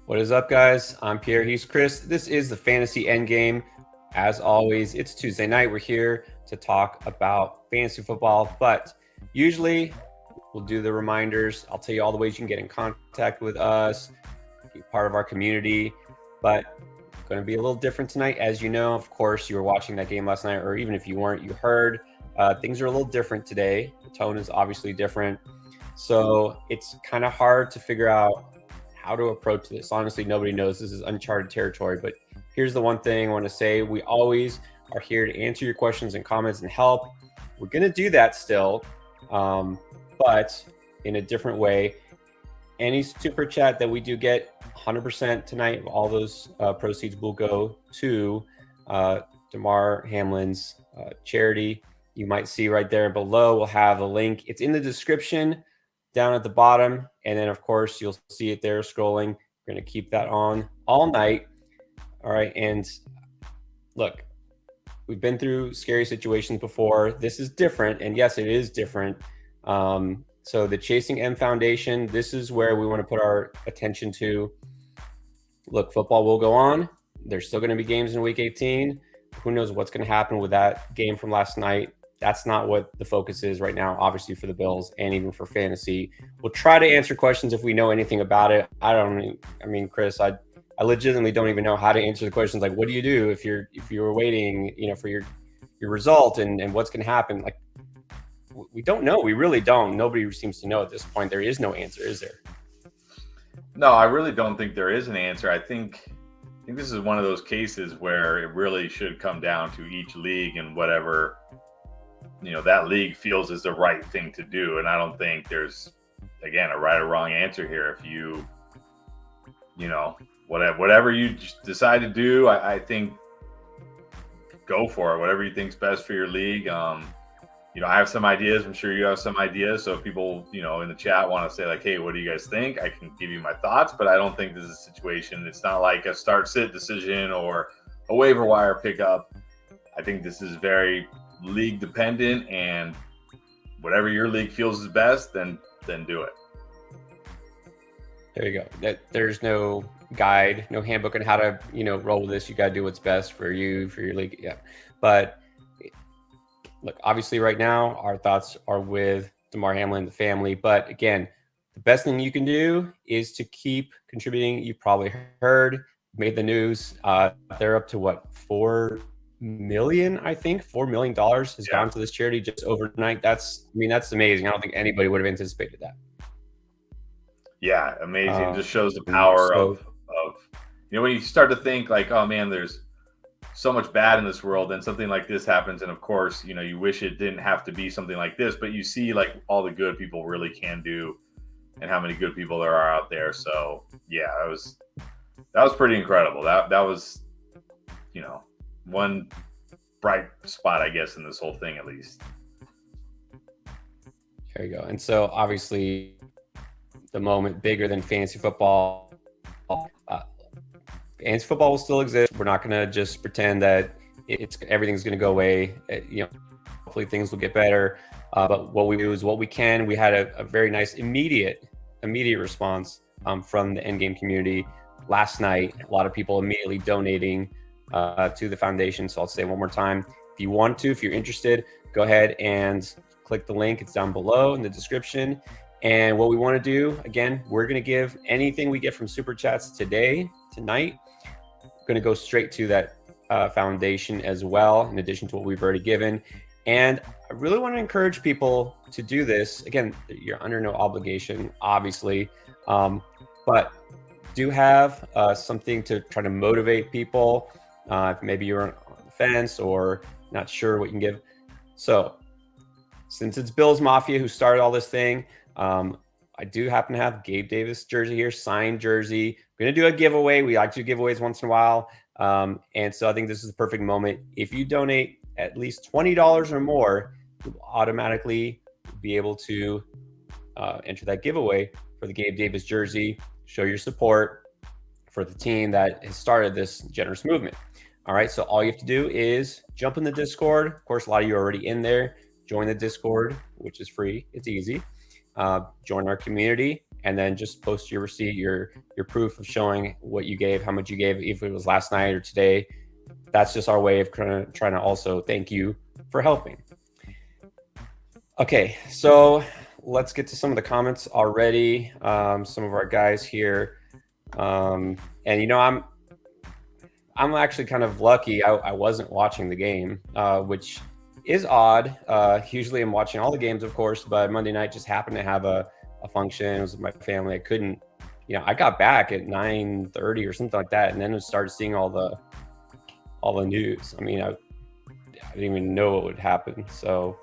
What is up, guys? I'm Pierre. He's Chris. This is the Fantasy Endgame. As always, it's Tuesday night. We're here to talk about fantasy football, but usually we'll do the reminders. I'll tell you all the ways you can get in contact with us, be part of our community, but it's going to be a little different tonight. As you know, of course, you were watching that game last night, or even if you weren't, you heard things are a little different today. The tone is obviously different. So it's kind of hard to figure out how to approach this. Honestly, nobody knows. This is uncharted territory. But here's the one thing I want to say. We always are here to answer your questions and comments and help. We're going to do that still, but in a different way. Any super chat that we do get, 100% tonight, all those proceeds will go to Damar Hamlin's charity. You might see right there below, we'll have a link. It's in the description down at the bottom. And then, of course, you'll see it there scrolling. We're going to keep that on all night. All right. And look, we've been through scary situations before. This is different. And yes, it is different. So the Chasing M Foundation, this is where we want to put our attention to. Look, football will go on. There's still going to be games in week 18. Who knows what's going to happen with that game from last night. That's not what the focus is right now, obviously, for the Bills and even for fantasy. We'll try to answer questions if we know anything about it. Chris, I legitimately don't even know how to answer the questions. Like, what do you do if you're waiting, for your result and what's going to happen? Like, we don't know. We really don't. Nobody seems to know at this point. There is no answer, is there? No, I really don't think there is an answer. I think this is one of those cases where it really should come down to each league and whatever that league feels is the right thing to do. And I don't think there's, again, a right or wrong answer here. If whatever you decide to do, I think go for it. Whatever you think's best for your league. I have some ideas. I'm sure you have some ideas. So if people, in the chat want to say like, hey, what do you guys think? I can give you my thoughts, but I don't think this is a situation. It's not like a start-sit decision or a waiver wire pickup. I think this is very league dependent, and whatever your league feels is best, then do it. There you go. There's no guide, no handbook on how to roll with this. You got to do what's best for you, for your league. Yeah, but look, obviously right now our thoughts are with Damar Hamlin, the family. But again, the best thing you can do is to keep contributing. You probably heard, made the news. They're up to what, $4 million? I think $4 million has gone to this charity just overnight. That's amazing. I don't think anybody would have anticipated that. Yeah, amazing. Just shows the power of when you start to think like, oh man, there's so much bad in this world, and something like this happens, and of course, you wish it didn't have to be something like this, but you see like all the good people really can do, and how many good people there are out there. So yeah, that was pretty incredible. That was one bright spot, I guess, in this whole thing, at least. There you go. And so obviously the moment bigger than fantasy football. Fantasy football will still exist. We're not going to just pretend that everything's going to go away. Hopefully things will get better. But what we do is what we can. We had a very nice immediate response from the Endgame community last night. A lot of people immediately donating to the foundation. So I'll say one more time, if you want to, if you're interested, go ahead and click the link. It's down below in the description. And what we want to do, again, we're going to give anything we get from super chats tonight, we're going to go straight to that foundation as well, in addition to what we've already given. And I really want to encourage people to do this. Again, you're under no obligation, obviously, but do have something to try to motivate people. If maybe you're on the fence or not sure what you can give. So since it's Bills Mafia who started all this thing, I do happen to have Gabe Davis jersey here, signed jersey. We're going to do a giveaway. We like to do giveaways once in a while. And so I think this is the perfect moment. If you donate at least $20 or more, you'll automatically be able to enter that giveaway for the Gabe Davis jersey. Show your support for the team that has started this generous movement. All right, so all you have to do is jump in the Discord. Of course, a lot of you are already in there. Join the Discord, which is free. It's easy. join our community, and then just post your receipt, your proof of showing what you gave, how much you gave, if it was last night or today. That's just our way of trying to also thank you for helping. Okay, so let's get to some of the comments already. Some of our guys here, and I'm actually kind of lucky. I wasn't watching the game, which is odd. Usually I'm watching all the games, of course, but Monday night just happened to have a function. It was with my family. I couldn't, I got back at 9:30 or something like that, and then I started seeing all the news. I mean, I didn't even know what would happen. So,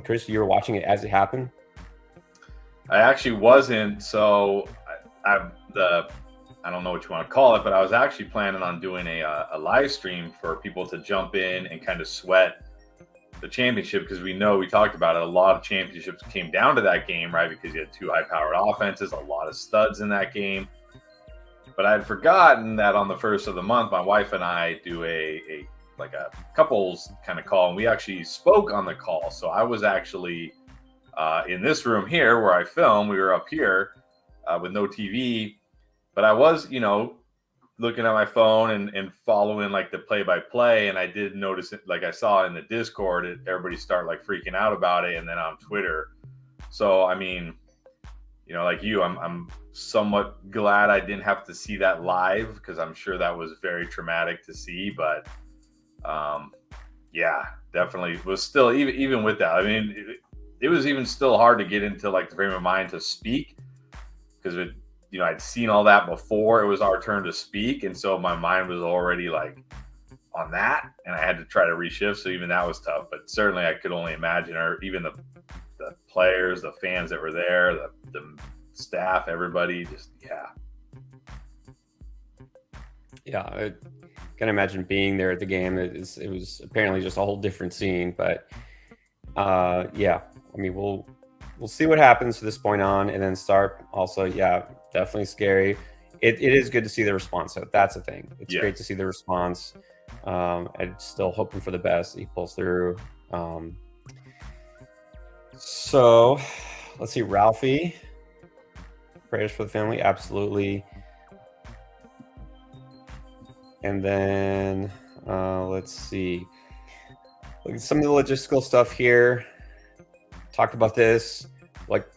Chris, you were watching it as it happened? I actually wasn't. So I don't know what you want to call it, but I was actually planning on doing a live stream for people to jump in and kind of sweat the championship, because we talked about it. A lot of championships came down to that game, right? Because you had two high-powered offenses, a lot of studs in that game. But I had forgotten that on the first of the month, my wife and I do a couples kind of call, and we actually spoke on the call. So I was actually in this room here where I film. We were up here with no TV, but I was, looking at my phone and following like the play-by-play, and I did notice it. Like I saw in the Discord, everybody start like freaking out about it, and then on Twitter. So I mean, like you, I'm somewhat glad I didn't have to see that live, because I'm sure that was very traumatic to see. But yeah, definitely was still, even with that. I mean, it was even still hard to get into like the frame of mind to speak, because I'd seen all that before it was our turn to speak, and so my mind was already like on that, and I had to try to reshift. So even that was tough. But certainly, I could only imagine, or even the players, the fans that were there, the staff, everybody, just yeah. I can imagine being there at the game. It was apparently just a whole different scene. But yeah, I mean, we'll see what happens from this point on, and then start. Also, yeah, definitely scary. It is good to see the response. So that's the thing. It's great to see the response. I'm still hoping for the best. He pulls through. So let's see, Ralphie. Prayers for the family, absolutely. And then let's see. Look at some of the logistical stuff here. Talked about this. Like,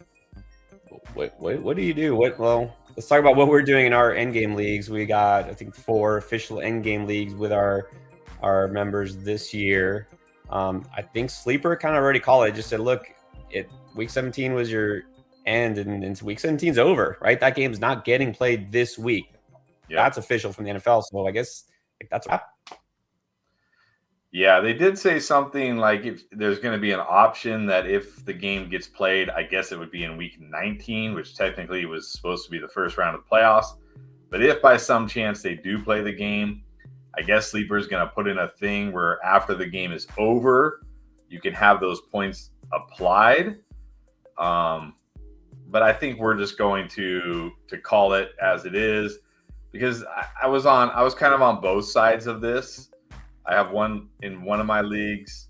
what do you do? Well, let's talk about what we're doing in our endgame leagues. We got, I think, 4 official endgame leagues with our members this year. I think Sleeper kind of already called it. Just said, look, week 17 was your end, and week 17's over, right? That game's not getting played this week. Yeah. That's official from the NFL. So I guess that's a wrap. Yeah, they did say something like if there's going to be an option that if the game gets played, I guess it would be in week 19, which technically was supposed to be the first round of playoffs. But if by some chance they do play the game, I guess Sleeper is going to put in a thing where after the game is over, you can have those points applied. But I think we're just going to call it as it is, because I was kind of on both sides of this. I have one of my leagues,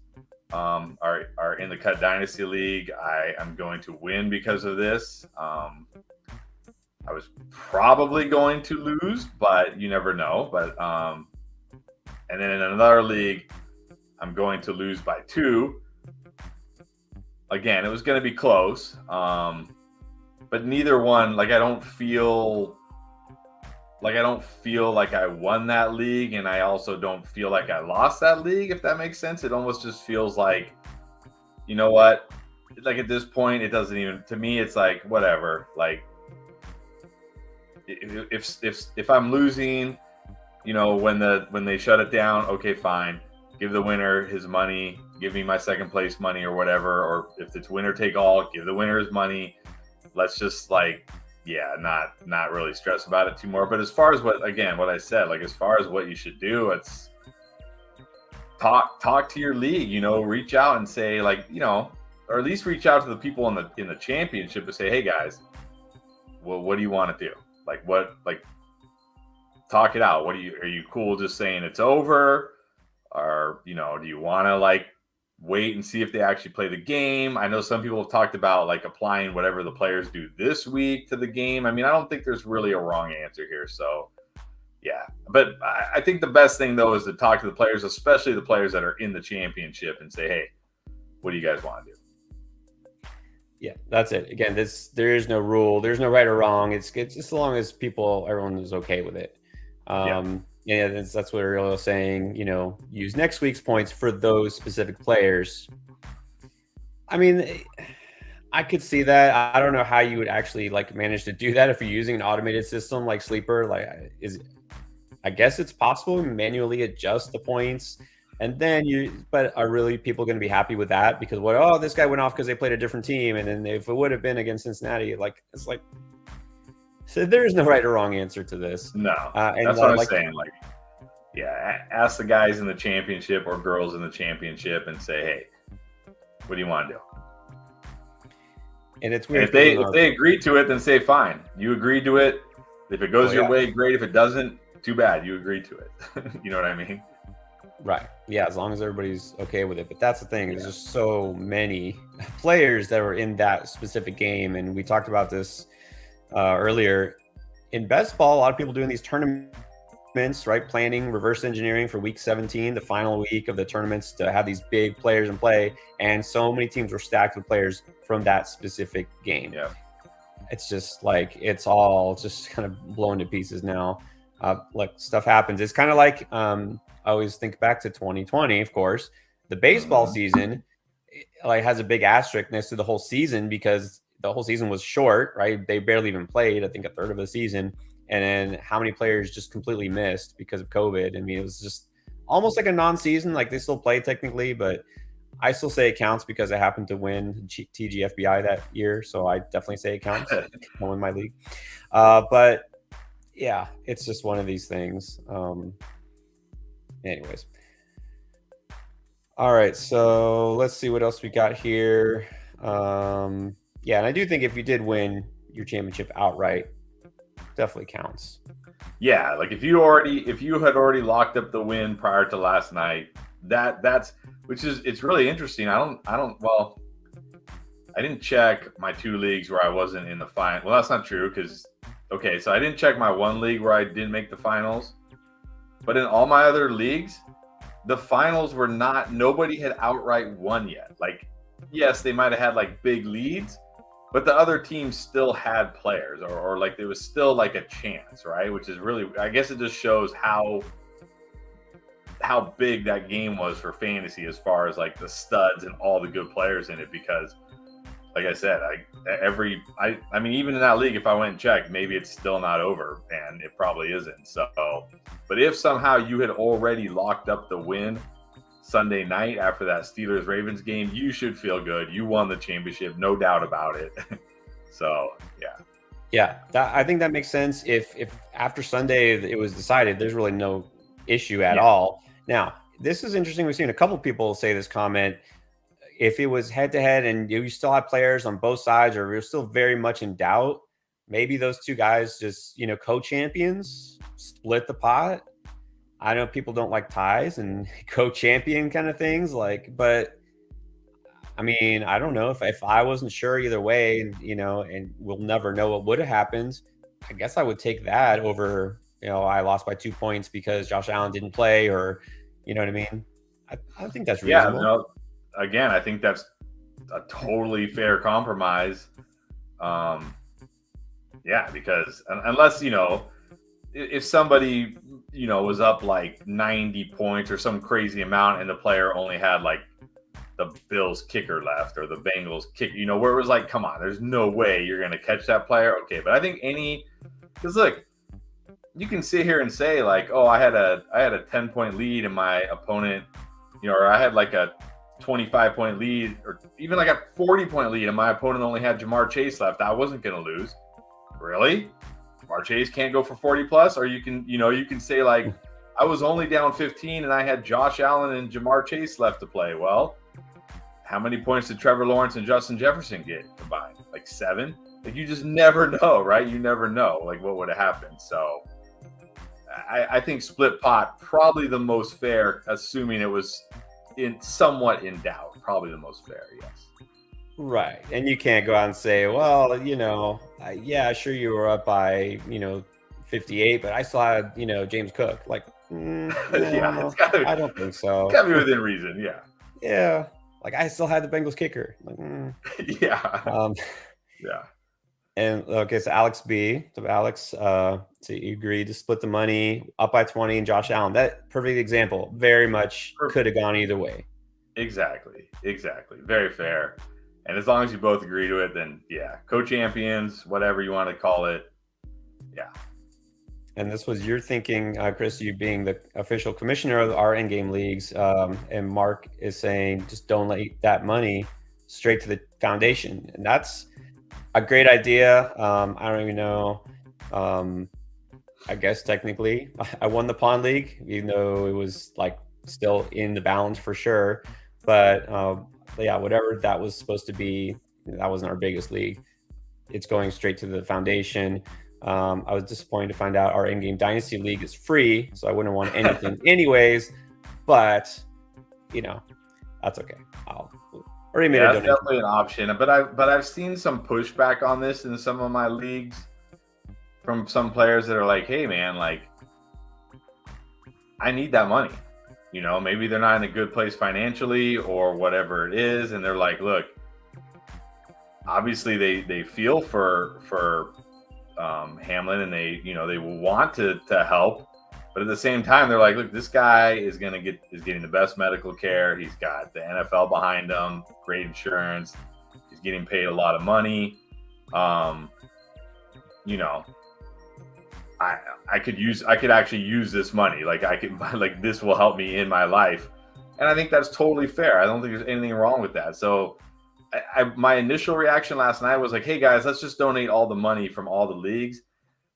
are in the Cut Dynasty League. I am going to win because of this. I was probably going to lose, but you never know. But and then in another league, I'm going to lose by 2. Again, it was going to be close, but neither one. Like I don't feel like I won that league, and I also don't feel like I lost that league, if that makes sense. It almost just feels like, you know what? Like at this point, it doesn't even, to me, it's like whatever. Like if I'm losing, when they shut it down, okay, fine. Give the winner his money, give me my second place money or whatever. Or if it's winner take all, give the winner his money. Let's just not really stress about it too more. But as far as what I said, like as far as what you should do, it's talk to your league, reach out and say or at least reach out to the people in the championship and say, hey guys, well, what do you want to do? Talk it out. Are you cool just saying it's over? Or, do you want to wait and see if they actually play the game. I know some people have talked about like applying whatever the players do this week to the game. I mean, I don't think there's really a wrong answer here. So, yeah. But I think the best thing, though, is to talk to the players, especially the players that are in the championship, and say, hey, what do you guys want to do? Yeah, that's it. Again, there is no rule. There's no right or wrong. It's just as long as everyone is okay with it. Yeah, that's what we're really saying. Use next week's points for those specific players. I mean, I could see that. I don't know how you would actually manage to do that if you're using an automated system like Sleeper. I guess it's possible to manually adjust the points. And then but are really people going to be happy with that? Because this guy went off because they played a different team, and then if it would have been against Cincinnati, so there is no right or wrong answer to this. No, that's what I'm saying. Ask the guys in the championship or girls in the championship and say, hey, what do you want to do? And it's weird. And if they agree to it, then say fine. You agreed to it. If it goes your way, great. If it doesn't, too bad. You agreed to it. You know what I mean? Right. Yeah, as long as everybody's okay with it. But that's the thing. There's just so many players that were in that specific game. And we talked about this earlier. In best ball, a lot of people doing these tournaments, right? Planning, reverse engineering for week 17, the final week of the tournaments, to have these big players in play. And so many teams were stacked with players from that specific game. Yeah. It's just it's all just kind of blown to pieces now. Stuff happens. It's kind of like I always think back to 2020, of course. The baseball season has a big asterisk next to the whole season because the whole season was short, right? They barely even played, I think, a third of the season. And then how many players just completely missed because of COVID? I mean, it was just almost like a non-season. They still play technically, but I still say it counts because I happened to win TGFBI that year. So I definitely say it counts. I won my league. But yeah, it's just one of these things. Anyways. All right, so let's see what else we got here. Yeah, and I do think if you did win your championship outright, definitely counts. Yeah, if you had already locked up the win prior to last night, it's really interesting. I didn't check my 2 leagues where I wasn't in the final. Well, that's not true so I didn't check my 1 league where I didn't make the finals. But in all my other leagues, the finals were nobody had outright won yet. Yes, they might have had big leads, but the other teams still had players or there was still a chance, right? Which is really, I guess it just shows how big that game was for fantasy as far as the studs and all the good players in it. Because like I said, I mean, even in that league, if I went and checked, maybe it's still not over, and it probably isn't. So, but if somehow you had already locked up the win Sunday night after that Steelers-Ravens game, you should feel good. You won the championship, no doubt about it. So, yeah. Yeah, I think that makes sense. If after Sunday it was decided, there's really no issue at all. Now, this is interesting. We've seen a couple people say this comment. If it was head-to-head and you still had players on both sides or you're still very much in doubt, maybe those two guys just, co-champions, split the pot. I know people don't like ties and co-champion kind of things, but I mean, I don't know if I wasn't sure either way, and we'll never know what would have happened. I guess I would take that over, I lost by 2 points because Josh Allen didn't play, or, you know what I mean? I think that's reasonable. Yeah, no. Again, I think that's a totally fair compromise. Because unless, if somebody, was up 90 points or some crazy amount and the player only had the Bills kicker left or the Bengals kick, where it was come on, there's no way you're going to catch that player. Okay. But I think because look, you can sit here and say I had a 10-point lead and my opponent, or I had a 25-point lead or even a 40-point lead and my opponent only had Jamar Chase left. I wasn't going to lose. Really? Jamar Chase can't go for 40 plus? Or you can say I was only down 15 and I had Josh Allen and Jamar Chase left to play. Well, how many points did Trevor Lawrence and Justin Jefferson get combined? 7? You just never know, right? You never know what would have happened. So I think split pot probably the most fair, assuming it was somewhat in doubt. Probably the most fair, yes. Right. And you can't go out and say, well, yeah, sure you were up by, 58, but I still had, James Cook. Like, Yeah, no, I don't think it's so. gotta be within reason. Yeah. Yeah. Like I still had the Bengals kicker. Like, Yeah. Yeah. And okay, so Alex B. So Alex, so you agreed to split the money up by 20 and Josh Allen. That perfect example. Very much could have gone either way. Exactly. Very fair. And as long as you both agree to it, then yeah, co-champions, whatever you want to call it. Yeah. And this was your thinking, Chris, you being the official commissioner of our Endgame leagues. And Mark is saying just donate that money straight to the foundation. And that's a great idea. I don't even know. I guess technically I won the Pond League, even though it was like still in the balance for sure. But yeah, whatever that was supposed to be, that wasn't our biggest league. It's going straight to the foundation. I was disappointed to find out our in-game Dynasty League is free, so I wouldn't want anything anyways. But that's okay. I'll already made a donation. That's definitely an option. But I've seen some pushback on this in some of my leagues from some players that are like, "Hey, man, like I need that money." Maybe they're not in a good place financially or whatever it is, and they're like, "Look, obviously they feel for Hamlin, and they want to help, but at the same time they're like, look, this guy is getting the best medical care. He's got the NFL behind him, great insurance. He's getting paid a lot of money. I could actually use this money. Like this will help me in my life, and I think that's totally fair. I don't think there's anything wrong with that. So my initial reaction last night was like, hey guys, let's just donate all the money from all the leagues.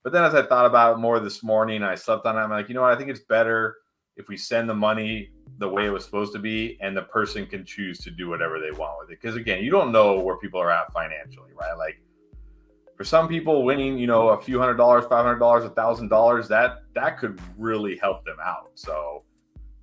But then as I thought about it more this morning, I slept on it. I'm like, you know what? I think it's better if we send the money the way it was supposed to be, and the person can choose to do whatever they want with it. Because again, you don't know where people are at financially, right? Like for some people, winning, a few $100, $500, $1,000, that could really help them out. So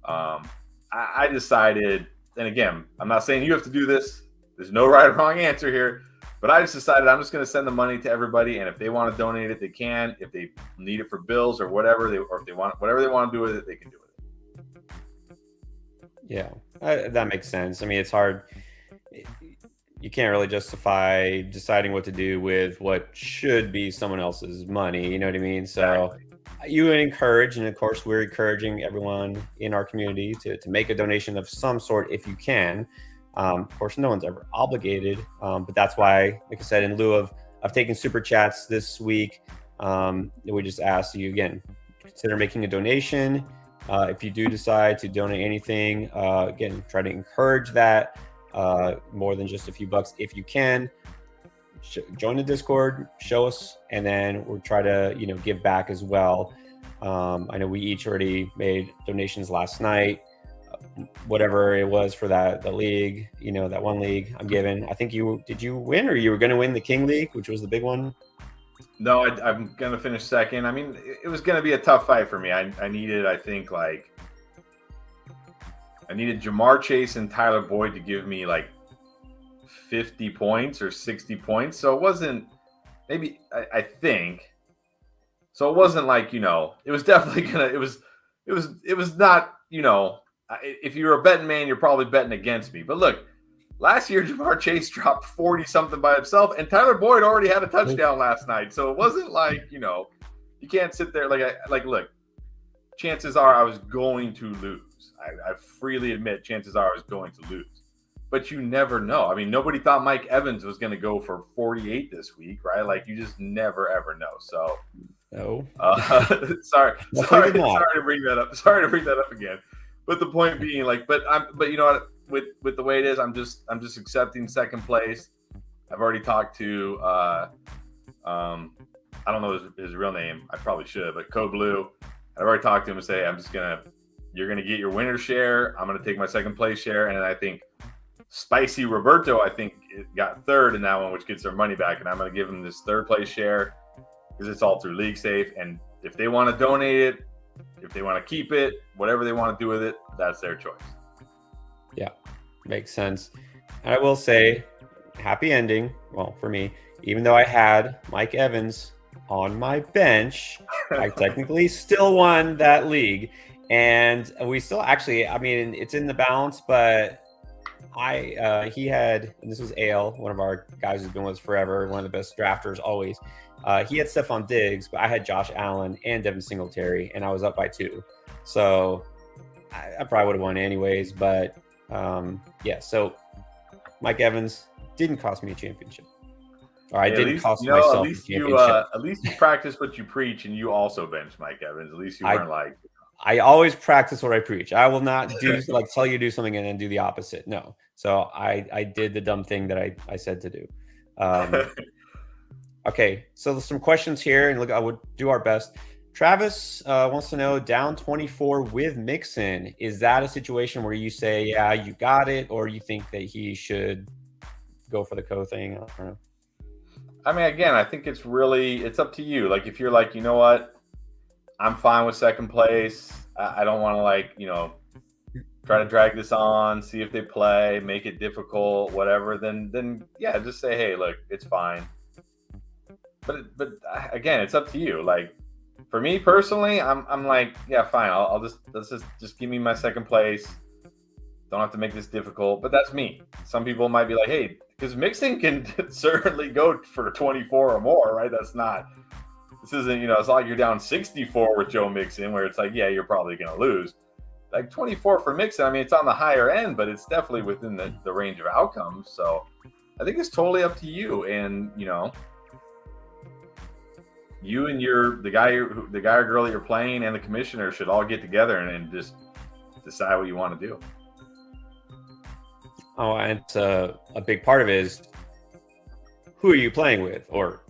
I decided, and again, I'm not saying you have to do this. There's no right or wrong answer here, but I just decided I'm just going to send the money to everybody, and if they want to donate it, they can. If they need it for bills or whatever, or if they want whatever they want to do with it, they can do with it. Yeah, that makes sense. I mean, it's hard. You can't really justify deciding what to do with what should be someone else's money. You know what I mean? So you would encourage, and of course, we're encouraging everyone in our community to make a donation of some sort if you can. Of course, no one's ever obligated, but that's why, like I said, in lieu of taking super chats this week, we just ask you again, consider making a donation. If you do decide to donate anything, again, try to encourage that more than just a few bucks if you can. Join the Discord, show us, and then we'll try to give back as well. I know we each already made donations last night. Whatever it was for the league, that one league I'm giving. I think did you win, or you were going to win the King League, which was the big one? No, I'm going to finish second. I mean, it was going to be a tough fight for me. I needed, I think, I needed Jamar Chase and Tyler Boyd to give me like 50 points or 60 points. So it wasn't, maybe, I think. So it wasn't like, it was definitely it was not, if you're a betting man, you're probably betting against me. But look, last year, Jamar Chase dropped 40-something by himself, and Tyler Boyd already had a touchdown last night. So it wasn't like, you can't sit there look, chances are I was going to lose. I freely admit chances are I was going to lose. But you never know. I mean, nobody thought Mike Evans was going to go for 48 this week, right? Like, you just never, ever know. So, no. Sorry to bring that up. Sorry to bring that up again. But the point being, but you know what? With the way it is, I'm just accepting second place. I've already talked to I don't know his real name. I probably should, but Code Blue. I've already talked to him and say you're gonna get your winner's share. I'm gonna take my second place share, and then I think Spicy Roberto got third in that one, which gets their money back, and I'm gonna give him this third place share because it's all through League Safe. And if they want to donate it, if they want to keep it, whatever they want to do with it, that's their choice. Yeah, makes sense. And I will say, happy ending. Well, for me, even though I had Mike Evans on my bench, I technically still won that league. And we still actually, I mean, it's in the balance, but he had, and this was Ale, one of our guys who's been with us forever, one of the best drafters always. He had Stephon Diggs, but I had Josh Allen and Devin Singletary, and I was up by 2. So I probably would have won anyways, but yeah. So Mike Evans didn't cost me a championship, or I didn't cost myself a championship. At least you practice what you preach, and you also bench Mike Evans. At least you weren't like. I always practice what I preach. I will not do like tell you to do something and then do the opposite. No. So I did the dumb thing that I said to do. Okay, so some questions here, and look, I would do our best. Travis wants to know, down 24 with Mixon, is that a situation where you say, yeah, you got it, or you think that he should go for the thing? I don't know. I mean, again, I think it's up to you. Like, if you're like, you know what, I'm fine with second place. I don't want to try to drag this on, see if they play, make it difficult, whatever. Then yeah, just say, hey, look, it's fine. But again, it's up to you. Like, for me personally, I'm like, yeah, fine. Let's just give me my second place. Don't have to make this difficult. But that's me. Some people might be like, hey, because Mixon can certainly go for 24 or more, right? This isn't, it's not like you're down 64 with Joe Mixon, where it's like, yeah, you're probably going to lose. Like 24 for Mixon, I mean, it's on the higher end, but it's definitely within the range of outcomes. So I think it's totally up to you. And, you and the guy or girl that you're playing and the commissioner should all get together and just decide what you want to do. Oh, and a big part of it is, who are you playing with or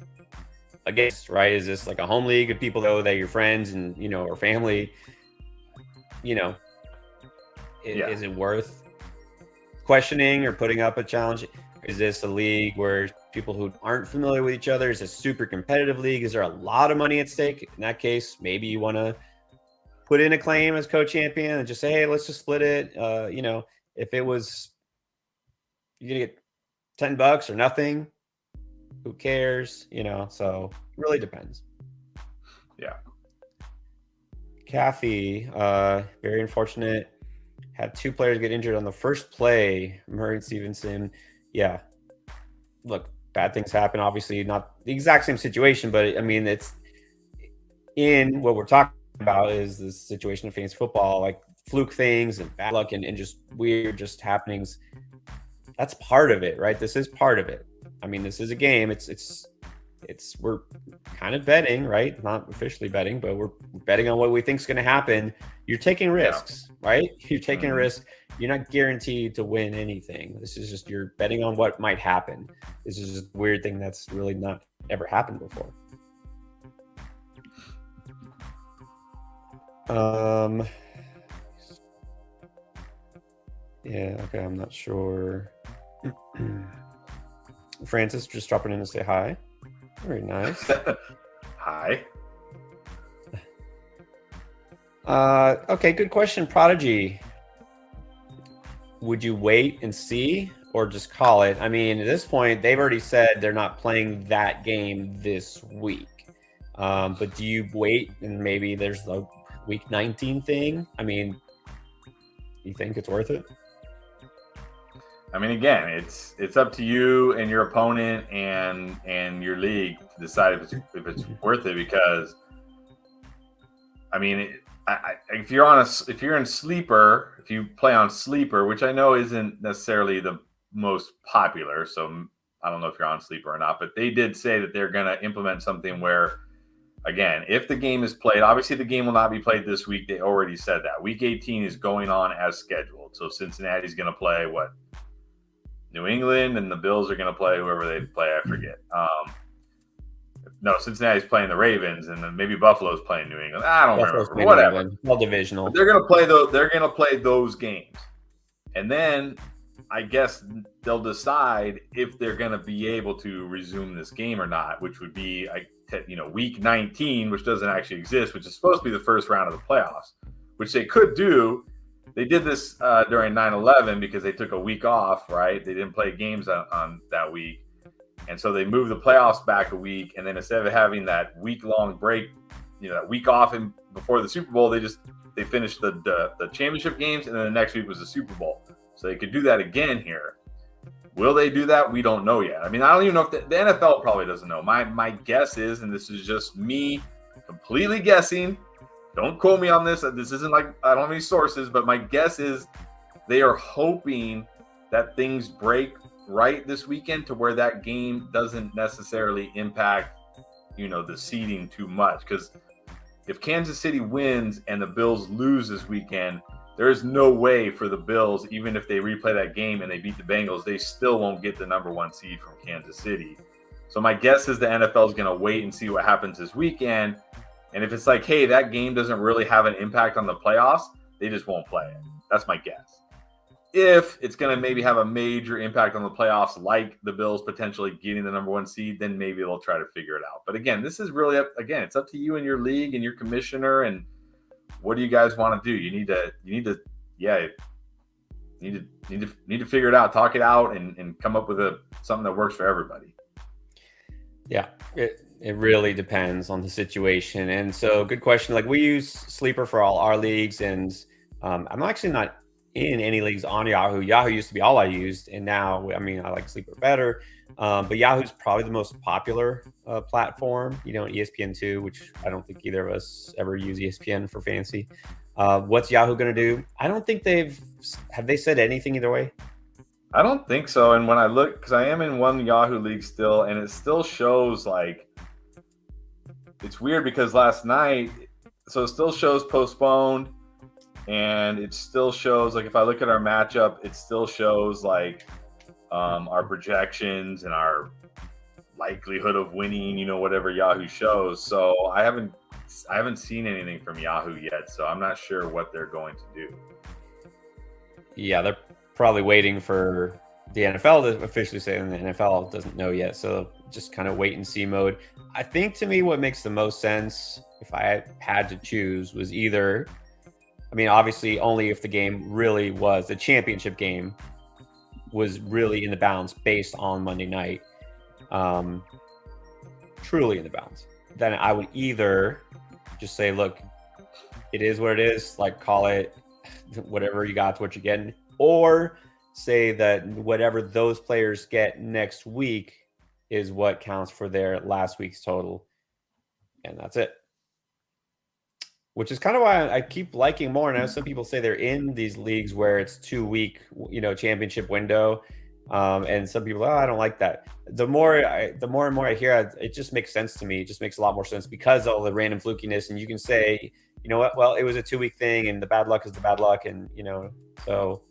against, right? Is this like a home league of people though that are your friends and or family? Is it worth questioning or putting up a challenge? Is this a league where people who aren't familiar with each other? Is a super competitive league? Is there a lot of money at stake? In that case, maybe you want to put in a claim as co-champion and just say, hey, let's just split it. If it was, you're gonna get $10 or nothing, who cares? So it really depends. Yeah. Kathy, very unfortunate. Had 2 players get injured on the first play. Murray and Stevenson. Yeah. Look, bad things happen. Obviously, not the exact same situation, but I mean, it's in what we're talking about is this situation of fantasy football, like fluke things and bad luck and just weird happenings. That's part of it, right? This is part of it. I mean, this is a game. We're kind of betting, right? Not officially betting, but we're betting on what we think is going to happen. You're taking risks, right? You're taking a risk. You're not guaranteed to win anything. This is just, you're betting on what might happen. This is just a weird thing that's really not ever happened before. Yeah, okay, I'm not sure. Francis just dropping in to say hi. Very nice. Hi. Okay, good question, Prodigy. Would you wait and see or just call it? I mean, at this point, they've already said they're not playing that game this week. But do you wait and maybe there's the week 19 thing? I mean, you think it's worth it? I mean, again, it's up to you and your opponent and your league to decide if it's worth it. Because, I mean, if you're in sleeper, if you play on sleeper, which I know isn't necessarily the most popular, so I don't know if you're on sleeper or not, but they did say that they're going to implement something where, again, if the game is played, obviously the game will not be played this week. They already said that. Week 18 is going on as scheduled. So Cincinnati's going to play New England, and the Bills are going to play whoever they play. I forget. No, Cincinnati's playing the Ravens, and then maybe Buffalo's playing New England. I don't remember. Whatever. All divisional. But they're going to play those games, and then I guess they'll decide if they're going to be able to resume this game or not, which would be week 19, which doesn't actually exist, which is supposed to be the first round of the playoffs, which they could do they did this during 9/11 because they took a week off, right? They didn't play games on that week. And so they moved the playoffs back a week. And then instead of having that week-long break, that week off before the Super Bowl, they finished the championship games, and then the next week was the Super Bowl. So they could do that again here. Will they do that? We don't know yet. I mean, I don't even know if the NFL probably doesn't know. My guess is, and this is just me completely guessing, don't quote me on this. This isn't like I don't have any sources, but my guess is they are hoping that things break right this weekend to where that game doesn't necessarily impact, the seeding too much. Because if Kansas City wins and the Bills lose this weekend, there is no way for the Bills, even if they replay that game and they beat the Bengals, they still won't get the number 1 seed from Kansas City. So my guess is the NFL is going to wait and see what happens this weekend. And if it's like, hey, that game doesn't really have an impact on the playoffs, they just won't play it. That's my guess. If it's going to maybe have a major impact on the playoffs, like the Bills potentially getting the number 1 seed, then maybe they'll try to figure it out. But again, this is really it's up to you and your league and your commissioner. And what do you guys want to do? You need to figure it out, talk it out, and come up with something that works for everybody. Yeah, it really depends on the situation. And so, good question. Like, we use Sleeper for all our leagues, and I'm actually not in any leagues on Yahoo. Yahoo used to be all I used, and now, I like Sleeper better. But Yahoo's probably the most popular platform. ESPN2, which I don't think either of us ever use ESPN for fantasy. What's Yahoo going to do? I don't think have they said anything either way? I don't think so. And when I look, because I am in one Yahoo league still, and it still shows it's weird because last night, so it still shows postponed, and it still shows, if I look at our matchup, it still shows our projections and our likelihood of winning, whatever Yahoo shows. So I haven't seen anything from Yahoo yet, so I'm not sure what they're going to do. Yeah, they're probably waiting for the NFL to officially say, and the NFL doesn't know yet. So just kind of wait and see mode. I think, to me, what makes the most sense, if I had to choose, was either, obviously only if the game really was, the championship game was really in the balance based on Monday night, truly in the balance, then I would either just say, look, it is what it is, call it whatever you got to what you're getting, or say that whatever those players get next week is what counts for their last week's total, and that's it. Which is kind of why I keep liking more. And I know some people say they're in these leagues where it's 2-week, championship window, and some people, I don't like that. The more and more I hear, it just makes sense to me. It just makes a lot more sense because of all the random flukiness, and you can say, you know what? Well, it was a 2-week thing, and the bad luck is the bad luck, and so.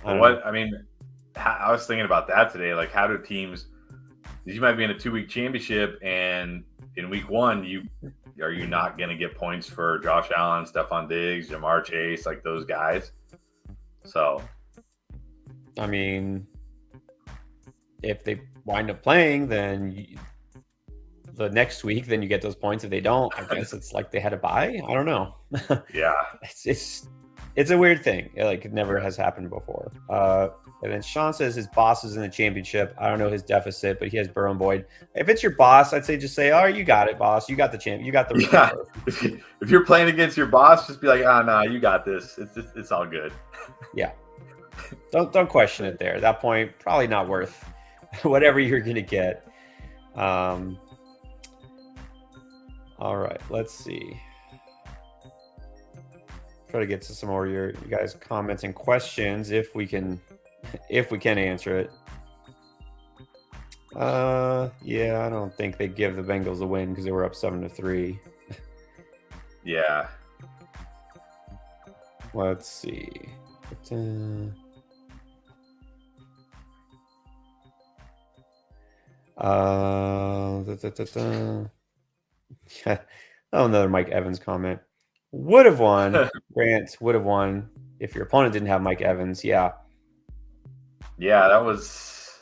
I was thinking about that today. How do teams? You might be in a 2-week championship, and in week 1, are you not going to get points for Josh Allen, Stephon Diggs, Jamar Chase, those guys? So, if they wind up playing, then the next week, then you get those points. If they don't, I guess it's like they had a bye. I don't know. Yeah, it's a weird thing. It never has happened before. And then Sean says his boss is in the championship. I don't know his deficit, but he has Burrow and Boyd. If it's your boss, I'd say just say, "Oh, you got it, boss. You got the champ. You got the." Yeah. If you're playing against your boss, just be like, "Oh no, you got this. It's all good." Yeah. Don't question it there. At that point, probably not worth whatever you're gonna get. All right, let's see. Try to get to some more of you guys' comments and questions if we can answer it. Yeah, I don't think they give the Bengals a win because they were up 7-3. Yeah. Let's see. Oh, another Mike Evans comment. Would have won. Grant would have won if your opponent didn't have Mike Evans. Yeah. Yeah, that was.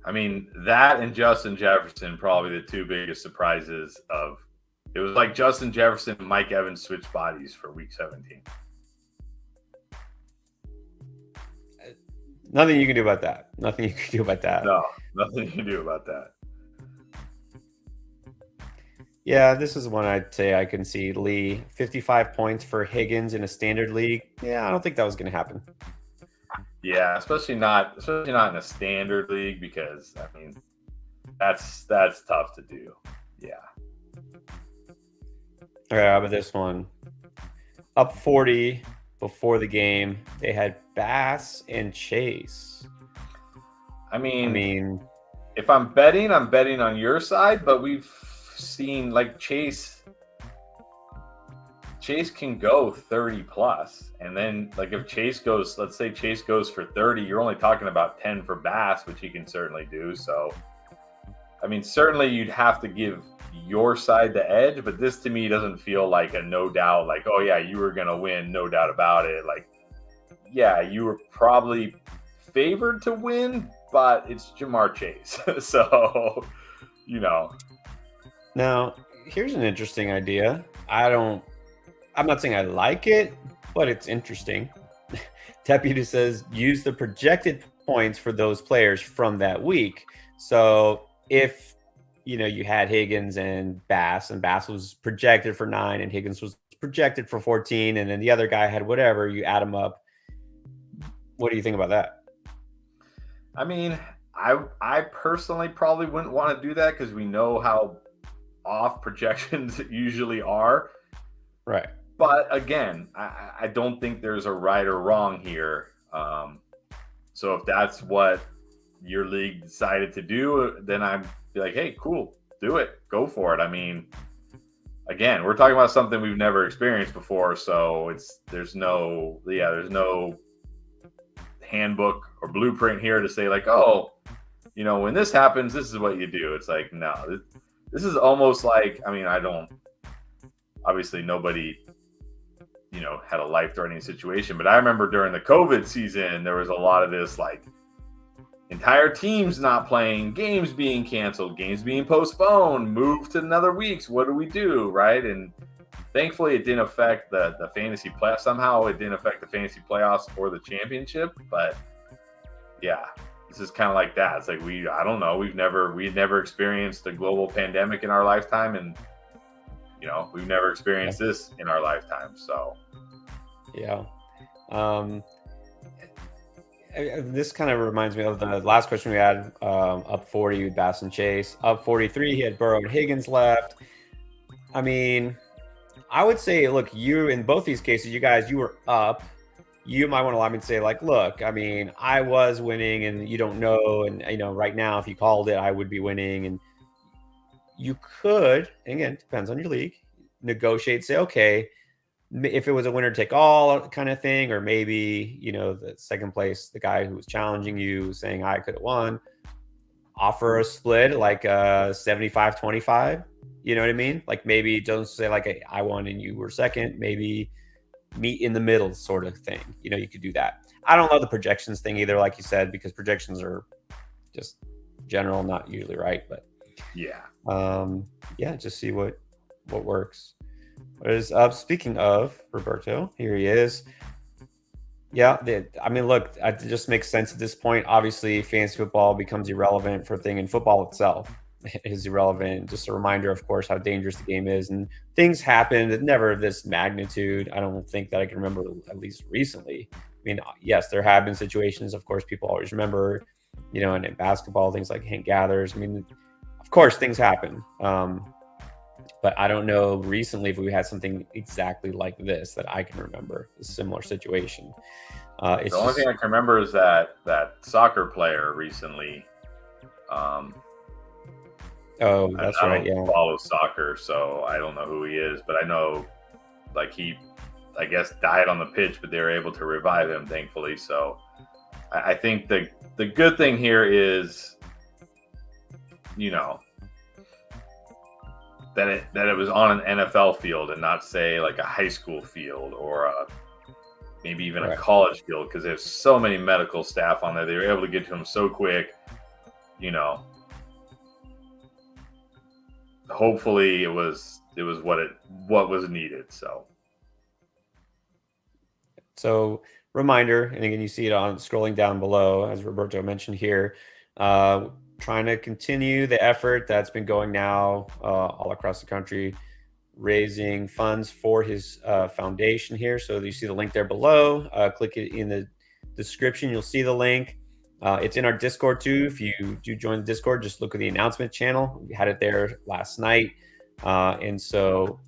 That and Justin Jefferson probably the two biggest surprises of. It was like Justin Jefferson and Mike Evans switched bodies for week 17. Nothing you can do about that. Nothing you can do about that. No, nothing you can do about that. Yeah, this is one I'd say I can see. Lee, 55 points for Higgins in a standard league. Yeah, I don't think that was going to happen. Yeah, especially not in a standard league, because I mean that's tough to do. Yeah. All right, how about this one? Up 40 before the game. They had Bass and Chase. I mean, if I'm betting on your side, but we've seen like Chase can go 30 plus, and then like if Chase goes, let's say Chase goes for 30, you're only talking about 10 for Bass, which he can certainly do. So I mean, certainly you'd have to give your side the edge, but this to me doesn't feel like a no doubt, like, oh yeah, you were gonna win, no doubt about it. Like, yeah, you were probably favored to win, but it's Jamar Chase. So, you know. Now, here's an interesting idea. I'm not saying I like it, but it's interesting. Deputy says use the projected points for those players from that week. So if you had Higgins and Bass was projected for 9 and Higgins was projected for 14, and then the other guy had whatever, you add them up. What do you think about that? I mean, I personally probably wouldn't want to do that because we know how off projections usually are. Right. But again, I don't think there's a right or wrong here. So if that's what your league decided to do, then I'd be like, hey, cool, do it. Go for it. I mean, again, we're talking about something we've never experienced before. So there's no handbook or blueprint here to say like, oh, when this happens, this is what you do. It's like, no, this is almost like, I mean, obviously nobody, had a life-threatening situation, but I remember during the COVID season, there was a lot of this, like, entire teams not playing, games being canceled, games being postponed, moved to another weeks. What do we do, right? And thankfully, it didn't affect the fantasy playoffs. Somehow, it didn't affect the fantasy playoffs or the championship. But yeah, this is kind of like that. It's like I don't know. We'd never experienced a global pandemic in our lifetime, and we've never experienced this in our lifetime. So yeah. This kind of reminds me of the last question we had. Up 40 with Bass and Chase. Up 43, he had Burrow and Higgins left. I mean, I would say, look, you in both these cases, you were up. You might want to allow me to say, like, look, I mean, I was winning, and you don't know, and right now, if you called it, I would be winning, and you could, again, depends on your league, negotiate, say, okay, if it was a winner take all kind of thing, or maybe, the second place, the guy who was challenging you saying I could have won, offer a split like 75-25. You know what I mean? Like maybe don't say like I won and you were second, maybe meet in the middle sort of thing. You could do that. I don't love the projections thing either, like you said, because projections are just general, not usually right. But just see what works. What is up? Speaking of Roberto, here he is. Yeah, I mean, look, it just makes sense at this point. Obviously, fantasy football becomes irrelevant for a thing, and football itself is irrelevant. Just a reminder, of course, how dangerous the game is, and things happen, never this magnitude. I don't think that I can remember, at least recently. I mean, yes, there have been situations, of course, people always remember, and in basketball, things like Hank Gathers. I mean, of course, things happen. But I don't know recently if we had something exactly like this that I can remember, a similar situation. The only thing I can remember is that soccer player recently. That's right. I don't follow soccer, so I don't know who he is, but I know, like, he, I guess, died on the pitch, but they were able to revive him, thankfully. So I think the good thing here is, that it was on an NFL field and not, say, like a high school field or maybe even a college field, because there's so many medical staff on there. They were able to get to him so quick. Hopefully it was what was needed. So reminder, and again, you see it on scrolling down below, as Roberto mentioned here, trying to continue the effort that's been going now all across the country, raising funds for his foundation here. So you see the link there below. Click it in the description. You'll see the link. It's in our Discord too. If you do join the Discord, just look at the announcement channel. We had it there last night. And so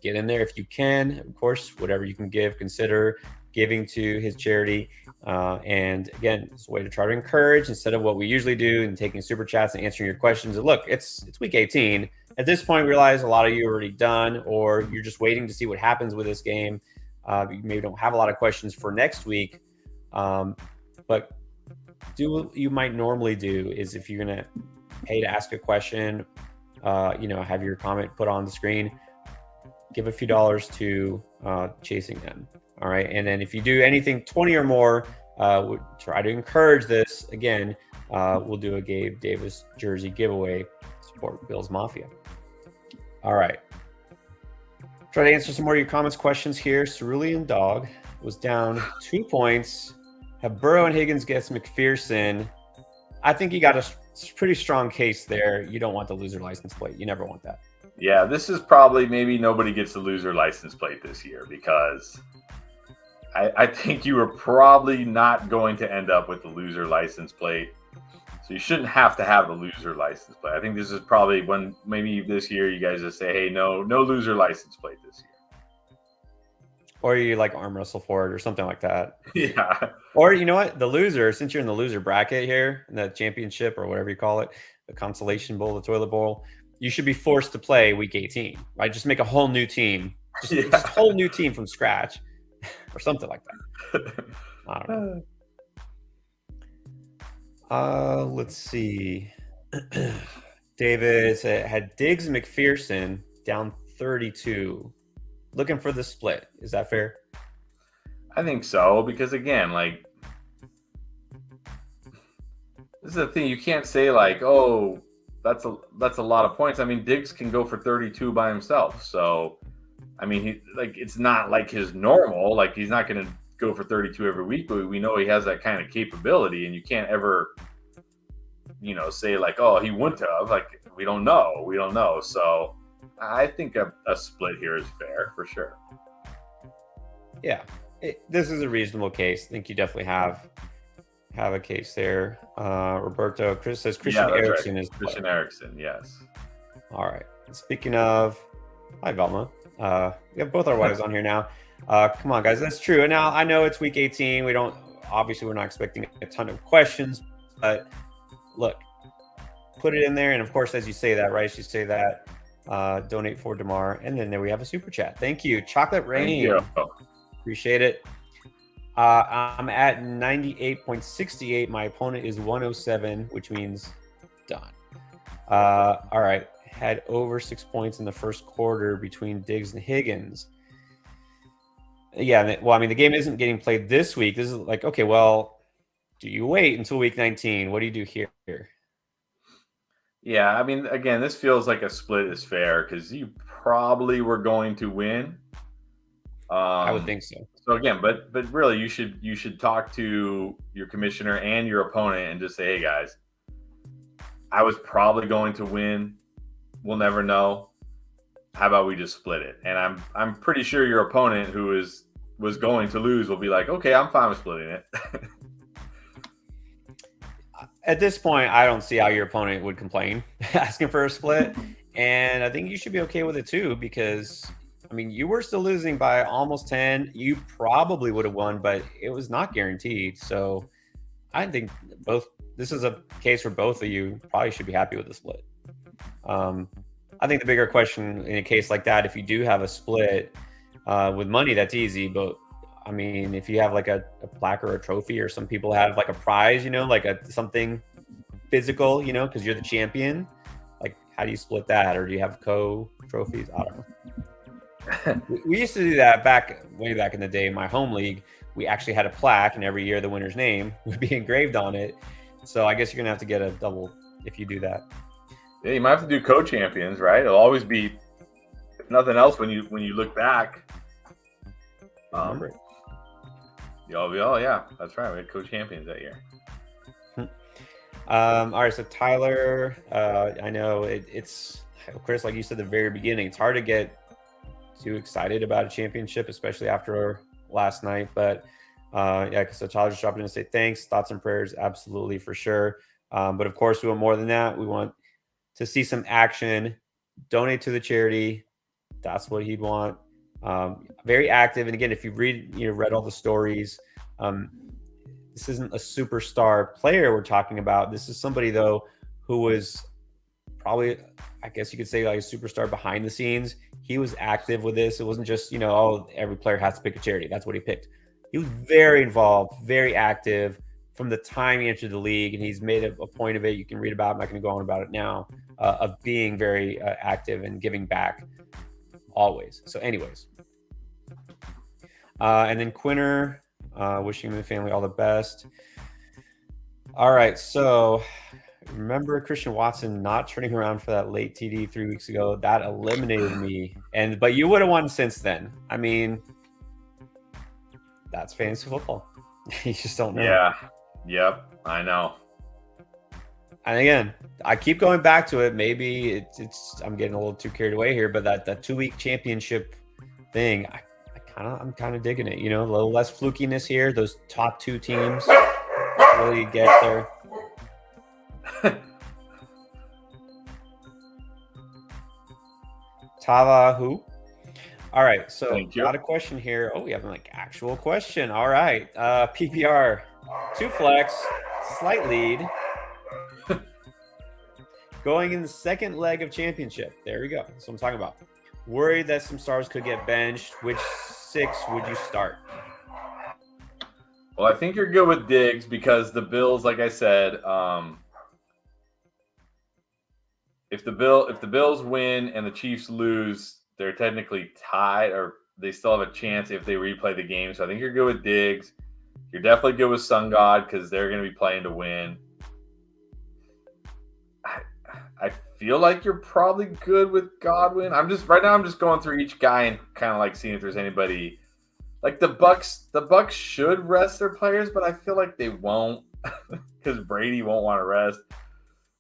get in there if you can. Of course, whatever you can give, consider giving to his charity. And again, it's a way to try to encourage instead of what we usually do and taking super chats and answering your questions. And look, it's week 18. At this point, realize a lot of you are already done, or you're just waiting to see what happens with this game. You maybe don't have a lot of questions for next week. But do what you might normally do is if you're going to pay to ask a question, have your comment put on the screen, give a few dollars to chasing them. All right. And then if you do anything 20 or more, we'll try to encourage this. Again, we'll do a Gabe Davis jersey giveaway. Support Bills Mafia. All right. Try to answer some more of your comments, questions here. Cerulean Dog was down 2 points. Have Burrow and Higgins gets McPherson. I think you got a pretty strong case there. You don't want the loser license plate. You never want that. Yeah, this is probably maybe nobody gets the loser license plate this year because I think you are probably not going to end up with the loser license plate. So you shouldn't have to have the loser license plate. I think this is probably when maybe this year you guys just say, hey, no loser license plate this year. Or you like arm wrestle for it or something like that. Yeah. Or you know what? The loser, since you're in the loser bracket here, in the championship or whatever you call it, the consolation bowl, the toilet bowl, you should be forced to play week 18, right? Just make a whole new team. Just a whole new team from scratch or something like that. I don't know. Let's see. David had Diggs and McPherson down 32. Looking for the split. Is that fair? I think so, because again, like, this is the thing. You can't say like, oh, that's a lot of points. I mean, Diggs can go for 32 by himself. So, I mean, it's not like his normal. Like, he's not going to go for 32 every week, but we know he has that kind of capability, and you can't ever, say like, oh, he wouldn't have. Like, we don't know. So, I think a split here is fair for sure. Yeah, this is a reasonable case. I think you definitely have a case there. Roberto, Chris says Christian Eriksen is Christian Eriksen, yes. All right. Speaking of, hi Velma. We have both our wives on here now. Come on, guys, that's true. And now I know it's week 18. We're not expecting a ton of questions, but look, put it in there. And of course, as you say that, right? You say that. Donate for Damar, and then there we have a super chat. Thank you, Chocolate Rain. Thank you. Appreciate it. I'm at 98.68. My opponent is 107, which means done. All right, had over 6 points in the first quarter between Diggs and Higgins. Yeah, well, I mean, the game isn't getting played this week. This is like, okay, well, do you wait until week 19? What do you do here? Yeah, I mean, again, this feels like a split is fair because you probably were going to win. I would think so. So again, but really, you should talk to your commissioner and your opponent and just say, hey guys, I was probably going to win. We'll never know. How about we just split it? And I'm pretty sure your opponent who was going to lose will be like, okay, I'm fine with splitting it. At this point, I don't see how your opponent would complain asking for a split. And I think you should be okay with it too, because, I mean, you were still losing by almost 10. You probably would have won, but it was not guaranteed. So I think this is a case where both of you probably should be happy with the split. I think the bigger question in a case like that, if you do have a split with money, that's easy. But I mean, if you have like a plaque or a trophy, or some people have like a prize, like something physical, because you're the champion, like how do you split that? Or do you have co-trophies? I don't know. We used to do that way back in the day in my home league. We actually had a plaque, and every year the winner's name would be engraved on it. So I guess you're going to have to get a double if you do that. Yeah, you might have to do co-champions, right? It'll always be, if nothing else, when you look back. Remember it. Oh yeah, that's right. We had co-champions that year. All right, so Tyler, I know it's Chris, like you said at the very beginning, it's hard to get too excited about a championship, especially after last night. But yeah, so Tyler just dropped in to say thanks, thoughts and prayers, absolutely for sure. But of course, we want more than that. We want to see some action. Donate to the charity. That's what he'd want. Very active, and again, if you read all the stories. This isn't a superstar player we're talking about. This is somebody, though, who was probably, I guess you could say, like a superstar behind the scenes. He was active with this. It wasn't just, oh, every player has to pick a charity. That's what he picked. He was very involved, very active from the time he entered the league, and he's made a point of it. You can read about it. I'm not going to go on about it now, of being very active and giving back always. So anyways. And then Quinner, wishing the family all the best. All right, so remember Christian Watson not turning around for that late TD 3 weeks ago? That eliminated me. But you would have won since then. I mean, that's fantasy football. You just don't know. Yeah. Yep. I know. And again, I keep going back to it. Maybe it's I'm getting a little too carried away here, but that 2-week championship thing, I'm kind of digging it. A little less flukiness here. Those top 2 teams really get there. Tava who? All right, so got a question here. Oh, we have an actual question. All right, PPR 2 flex, slight lead, going in the second leg of championship. There we go. That's what I'm talking about. Worried that some stars could get benched. Which 6 would you start? Well, I think you're good with Diggs because the Bills, like I said, if the Bills win and the Chiefs lose, they're technically tied, or they still have a chance if they replay the game. So I think you're good with Diggs. You're definitely good with Sun God because they're going to be playing to win. I feel like you're probably good with Godwin. I'm just going through each guy and kind of seeing if there's anybody like the Bucks. The Bucks should rest their players, but I feel like they won't because Brady won't want to rest.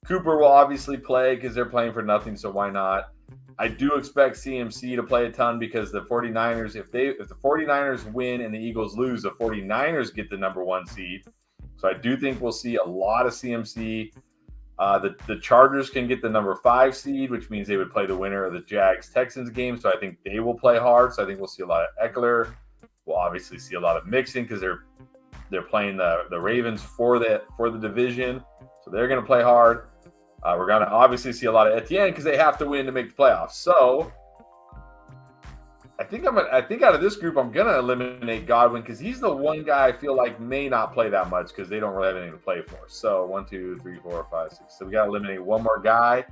Cooper will obviously play because they're playing for nothing, so why not? I do expect CMC to play a ton because the 49ers, if the 49ers win and the Eagles lose, the 49ers get the number 1 seed. So I do think we'll see a lot of CMC. The Chargers can get the number 5 seed, which means they would play the winner of the Jags-Texans game. So I think they will play hard. So I think we'll see a lot of Eckler. We'll obviously see a lot of Mixon because they're playing the Ravens for the division. So they're going to play hard. We're going to obviously see a lot of Etienne because they have to win to make the playoffs. So I think out of this group, I'm going to eliminate Godwin because he's the one guy I feel like may not play that much because they don't really have anything to play for. So 1, 2, 3, 4, 5, 6. So we got to eliminate one more guy.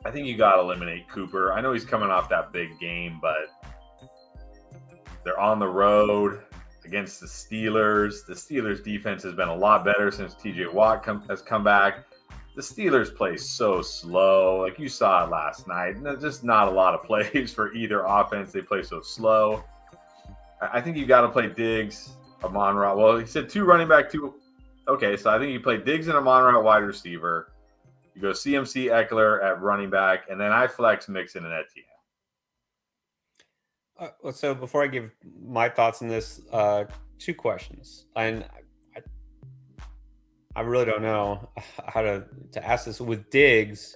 I think you got to eliminate Cooper. I know he's coming off that big game, but they're on the road against the Steelers. The Steelers defense has been a lot better since TJ Watt has come back. The Steelers play so slow. Like you saw it last night. And there's just not a lot of plays for either offense. They play so slow. I think you got to play Diggs, Amon-Ra. Well, he said 2 running back, 2. Okay, so I think you play Diggs and Amon-Ra at wide receiver. You go CMC, Eckler at running back, and then I flex Mixon and Etienne. So before I give my thoughts on this, 2 questions. And I really don't know how to ask this. With Diggs,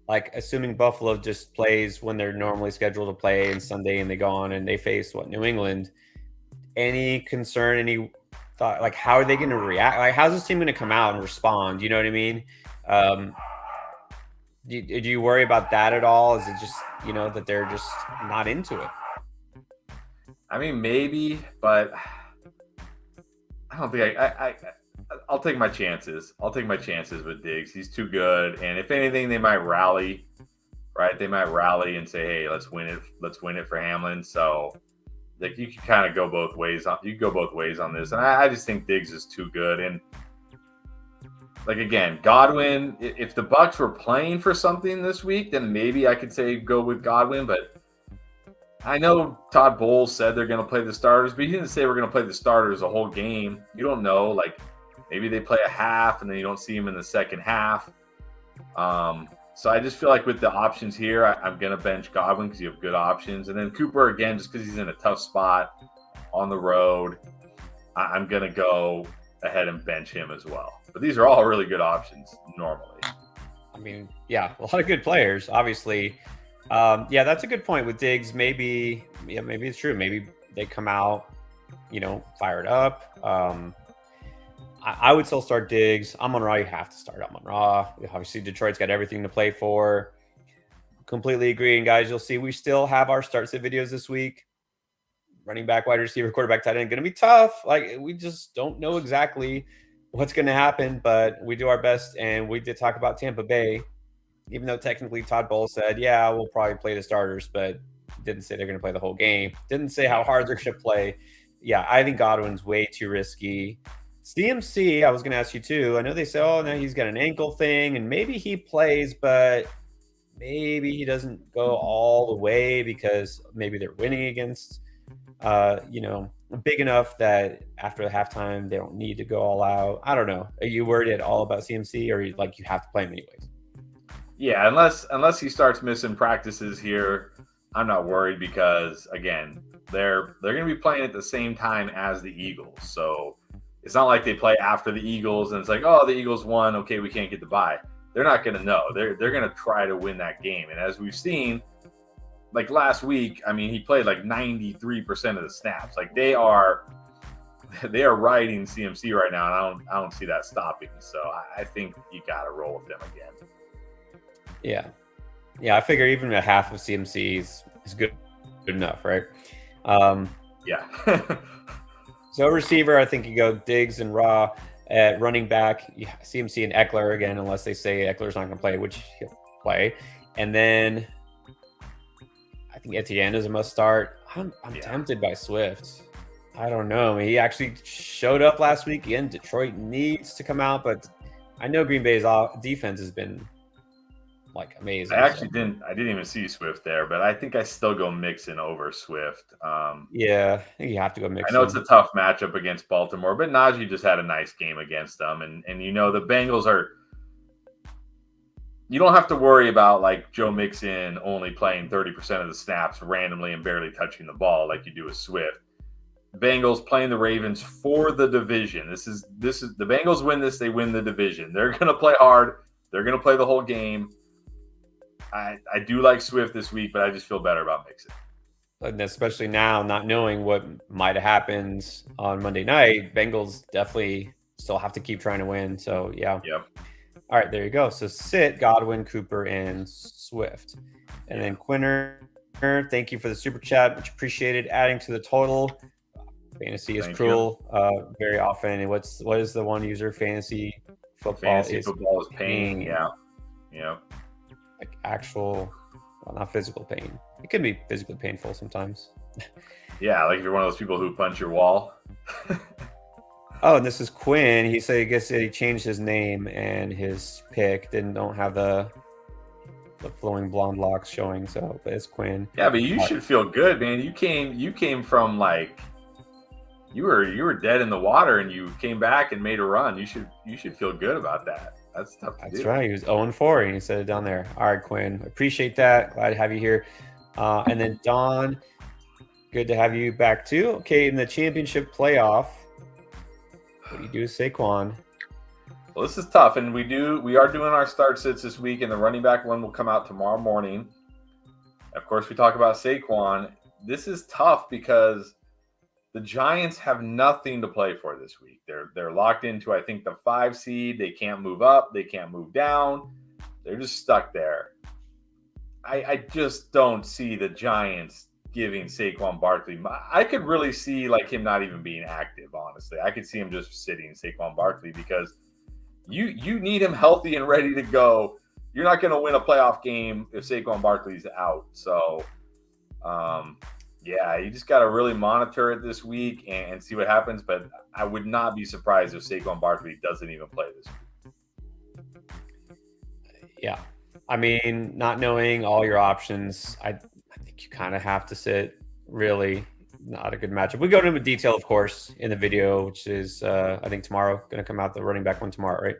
assuming Buffalo just plays when they're normally scheduled to play and Sunday and they go on and they face New England, any concern, any thought, how are they going to react? How's this team going to come out and respond? You know what I mean? Do you worry about that at all? Is it just, that they're just not into it? I mean, maybe, but I don't think I'll take my chances. I'll take my chances with Diggs. He's too good. And if anything, they might rally, right? They might rally and say, hey, let's win it. Let's win it for Hamlin. So you can kind of go both ways. You can go both ways on this. And I just think Diggs is too good. And again, Godwin, if the Bucs were playing for something this week, then maybe I could say go with Godwin. But I know Todd Bowles said they're going to play the starters, but he didn't say we're going to play the starters the whole game. You don't know. Like, maybe they play a half and then you don't see them in the second half. So I just feel like with the options here, I'm going to bench Godwin because you have good options. And then Cooper, again, just because he's in a tough spot on the road, I'm going to go ahead and bench him as well. But these are all really good options normally. I mean, yeah, a lot of good players, obviously. Yeah, that's a good point with Diggs. Maybe it's true. Maybe they come out, fired up. I would still start Diggs. Amon-Ra, you have to start Amon-Ra. Obviously, Detroit's got everything to play for. Completely agree. And guys, you'll see we still have our start sit videos this week. Running back, wide receiver, quarterback, tight end, going to be tough. Like, we just don't know exactly what's going to happen, but we do our best. And we did talk about Tampa Bay, even though technically Todd Bowles said, yeah, we'll probably play the starters, but didn't say they're going to play the whole game. Didn't say how hard they're going to play. Yeah, I think Godwin's way too risky. CMC, I was going to ask you too. I know they say, oh, now he's got an ankle thing, and maybe he plays, but maybe he doesn't go all the way because maybe they're winning against, big enough that after the halftime they don't need to go all out. I don't know. Are you worried at all about CMC, or you have to play him anyways? Yeah, unless he starts missing practices here, I'm not worried because again, they're going to be playing at the same time as the Eagles, so it's not like they play after the Eagles and it's like, oh, the Eagles won. Okay, we can't get the bye. They're not going to know. They're going to try to win that game. And as we've seen, like last week, I mean, he played like 93% of the snaps. Like they are riding CMC right now, and I don't see that stopping. So I think you got to roll with them again. Yeah. I figure even a half of CMC is good enough, right? Yeah. So receiver, I think you go Diggs and Raw. At running back, CMC and Eckler again, unless they say Eckler's not going to play, which he'll play. And then I think Etienne is a must start. I'm tempted by Swift. I don't know. I mean, he actually showed up last week. Again, Detroit needs to come out, but I know Green Bay's defense has been like amazing. I didn't even see Swift there, but I think I still go Mixon over Swift. Yeah, I think you have to go Mixon. I know it's a tough matchup against Baltimore, but Najee just had a nice game against them, and the Bengals are. You don't have to worry about like Joe Mixon only playing 30% of the snaps randomly and barely touching the ball like you do with Swift. Bengals playing the Ravens for the division. This is the Bengals win this, they win the division. They're going to play hard. They're going to play the whole game. I do like Swift this week, but I just feel better about Mixon. And especially now, not knowing what might have happened on Monday night, Bengals definitely still have to keep trying to win. So, yeah. Yep. All right, there you go. So, sit Godwin, Cooper, and Swift. And then Quinner, thank you for the super chat. Much appreciated. Adding to the total. Fantasy is cruel very often. And what is the one user? Fantasy football is pain. Yeah. Like actual, well, not physical pain. It can be physically painful sometimes. Yeah, like if you're one of those people who punch your wall. Oh, and this is Quinn. He said, I guess he changed his name and his pick don't have the flowing blonde locks showing. So, but it's Quinn. Yeah, but you should feel good, man. You came from like you were dead in the water and you came back and made a run. You should feel good about that. That's tough to do. That's right. He was 0-4 and he said it down there. All right, Quinn. Appreciate that. Glad to have you here. And then Don, good to have you back too. Okay, in the championship playoff, what do you do with Saquon? Well, this is tough, and we are doing our start sits this week, and the running back one will come out tomorrow morning. Of course, we talk about Saquon. This is tough because the Giants have nothing to play for this week. They're locked into, I think, the 5 seed. They can't move up. They can't move down. They're just stuck there. I just don't see the Giants giving Saquon Barkley. I could really see like him not even being active, honestly. I could see him just sitting Saquon Barkley because you need him healthy and ready to go. You're not going to win a playoff game if Saquon Barkley's out. So, yeah, you just got to really monitor it this week and see what happens. But I would not be surprised if Saquon Barkley doesn't even play this week. Yeah. I mean, not knowing all your options, I think think you kind of have to sit. Really, not a good matchup. We go into detail, of course, in the video, which is I think tomorrow going to come out. The running back one tomorrow, right?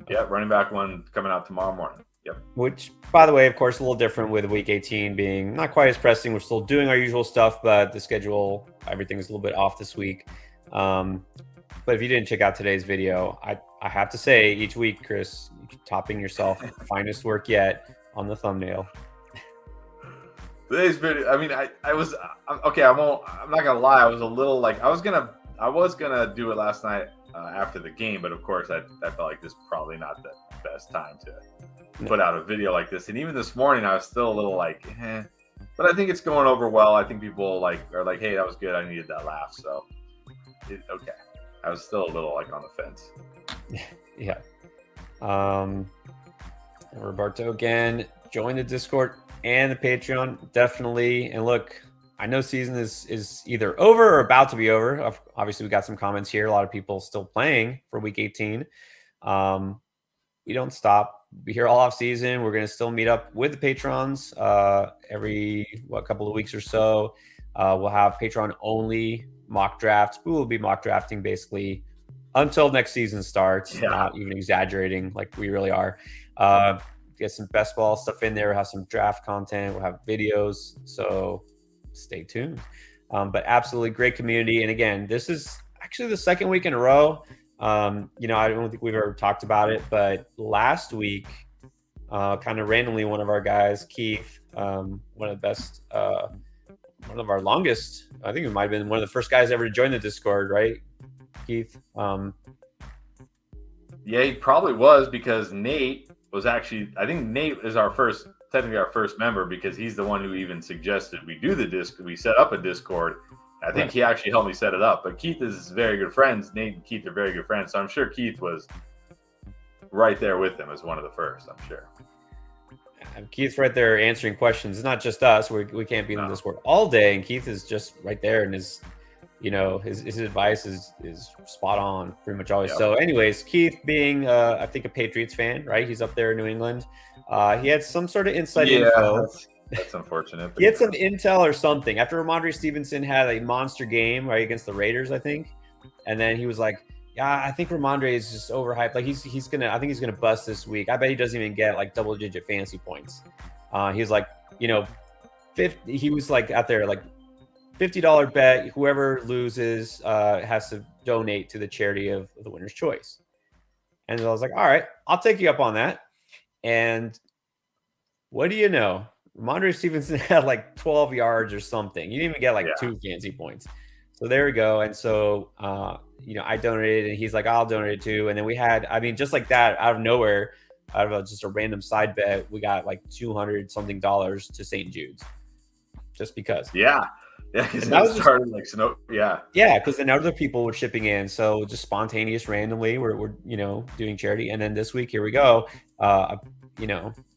Yeah, running back one coming out tomorrow morning. Yep. Which, by the way, of course, a little different with week 18 being not quite as pressing. We're still doing our usual stuff, but the schedule, everything is a little bit off this week. But if you didn't check out today's video, I have to say, each week, Chris, topping yourself, finest work yet on the thumbnail. Today's video, I mean, I was okay. I'm not gonna lie. I was a little like I was gonna do it last night after the game, but of course, I felt like this is probably not the best time to put out a video like this. And even this morning, I was still a little like, eh. But I think it's going over well. I think people are like, hey, that was good. I needed that laugh. So, okay. I was still a little like on the fence. Yeah. Roberto again, join the Discord and the Patreon, definitely. And look, I know season is either over or about to be over. Obviously, we got some comments here. A lot of people still playing for week 18. We don't stop. We're here all off season. We're going to still meet up with the patrons every couple of weeks or so. We'll have Patreon only mock drafts. We will be mock drafting basically until next season starts. Yeah. Not even exaggerating, like we really are. Get some best ball stuff in there. We'll have some draft content. We'll have videos. So stay tuned. But absolutely great community. And again, this is actually the second week in a row. I don't think we've ever talked about it, but last week, kind of randomly, one of our guys, Keith, one of the best, one of our longest, I think it might have been one of the first guys ever to join the Discord, right, Keith? Yeah, he probably was, because Nate was actually, I think Nate is technically our first member, because he's the one who even suggested we do the Discord. We set up a Discord. I think he actually helped me set it up. But Keith is very good friends. Nate and Keith are very good friends. So I'm sure Keith was right there with them as one of the first, I'm sure. Keith's right there answering questions. It's not just us. We can't be in the Discord all day. And Keith is just right there, and his advice is spot on pretty much always. Yep. So anyways, Keith being, I think, a Patriots fan, right? He's up there in New England. He had some sort of inside info. That's unfortunate. He had some intel or something after Ramondre Stevenson had a monster game, right, against the Raiders, I think. And then he was like, yeah, I think Ramondre is just overhyped. Like he's gonna bust this week. I bet he doesn't even get like double-digit fantasy points. He was like, 50. He was like out there like $50 bet. Whoever loses has to donate to the charity of the winner's choice. And I was like, all right, I'll take you up on that. And what do you know? Ramondre Stevenson had like 12 yards or something. You didn't even get like 2 fantasy points. So there we go. And so, I donated, and he's like, I'll donate it too. And then we had, just like that, out of nowhere, out of just a random side bet, we got like $200 something to St. Jude's, just because. Yeah. Yeah. Because that was started like snow. Yeah. Yeah. Because then other people were chipping in. So just spontaneous randomly, we're doing charity. And then this week, here we go.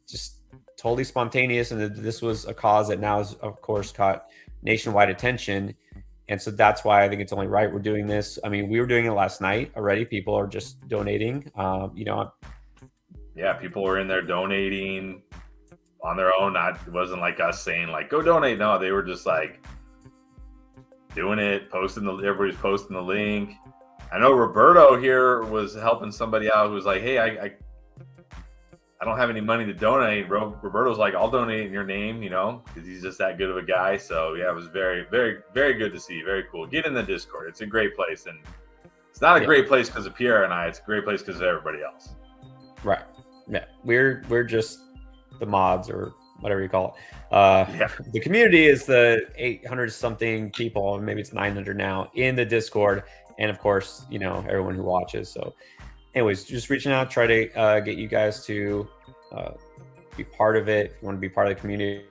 Just totally spontaneous. And this was a cause that now is, of course, caught nationwide attention. And so that's why I think it's only right we're doing this. I mean, we were doing it last night already. People are just donating. Yeah, people were in there donating on their own. It wasn't like us saying like, go donate. No, they were just like doing it, everybody's posting the link. I know Roberto here was helping somebody out who was like, hey, I don't have any money to donate. Roberto's like, I'll donate in your name, because he's just that good of a guy. So yeah, it was very, very, very good to see. Very cool. Get in the Discord. It's a great place. And it's not a great place because of Pierre and I. It's a great place because of everybody else. Right. Yeah. We're just the mods, or whatever you call it. The community is the 800 something people, maybe it's 900 now, in the Discord. And of course, everyone who watches. So anyways, just reaching out, try to get you guys to be part of it. If you want to be part of the community,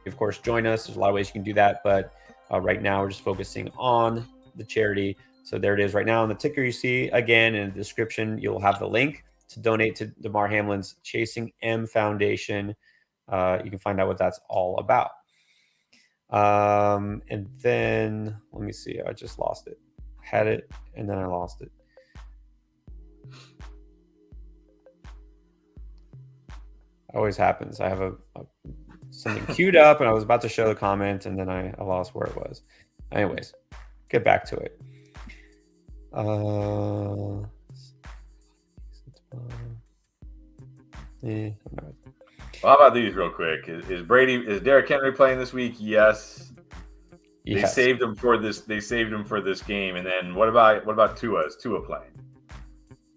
of course, join us. There's a lot of ways you can do that. But right now, we're just focusing on the charity. So there it is right now on the ticker you see. Again, in the description, you'll have the link to donate to Damar Hamlin's Chasing M Foundation. You can find out what that's all about. And then, let me see. I just lost it. Had it, and then I lost it. Always happens. I have a something queued up, and I was about to show the comment, and then I lost where it was. Anyways, get back to it. Well, how about these real quick? Is Derrick Henry playing this week? Yes. They saved him for this. They saved him for this game. And then what about Tua? Is Tua playing?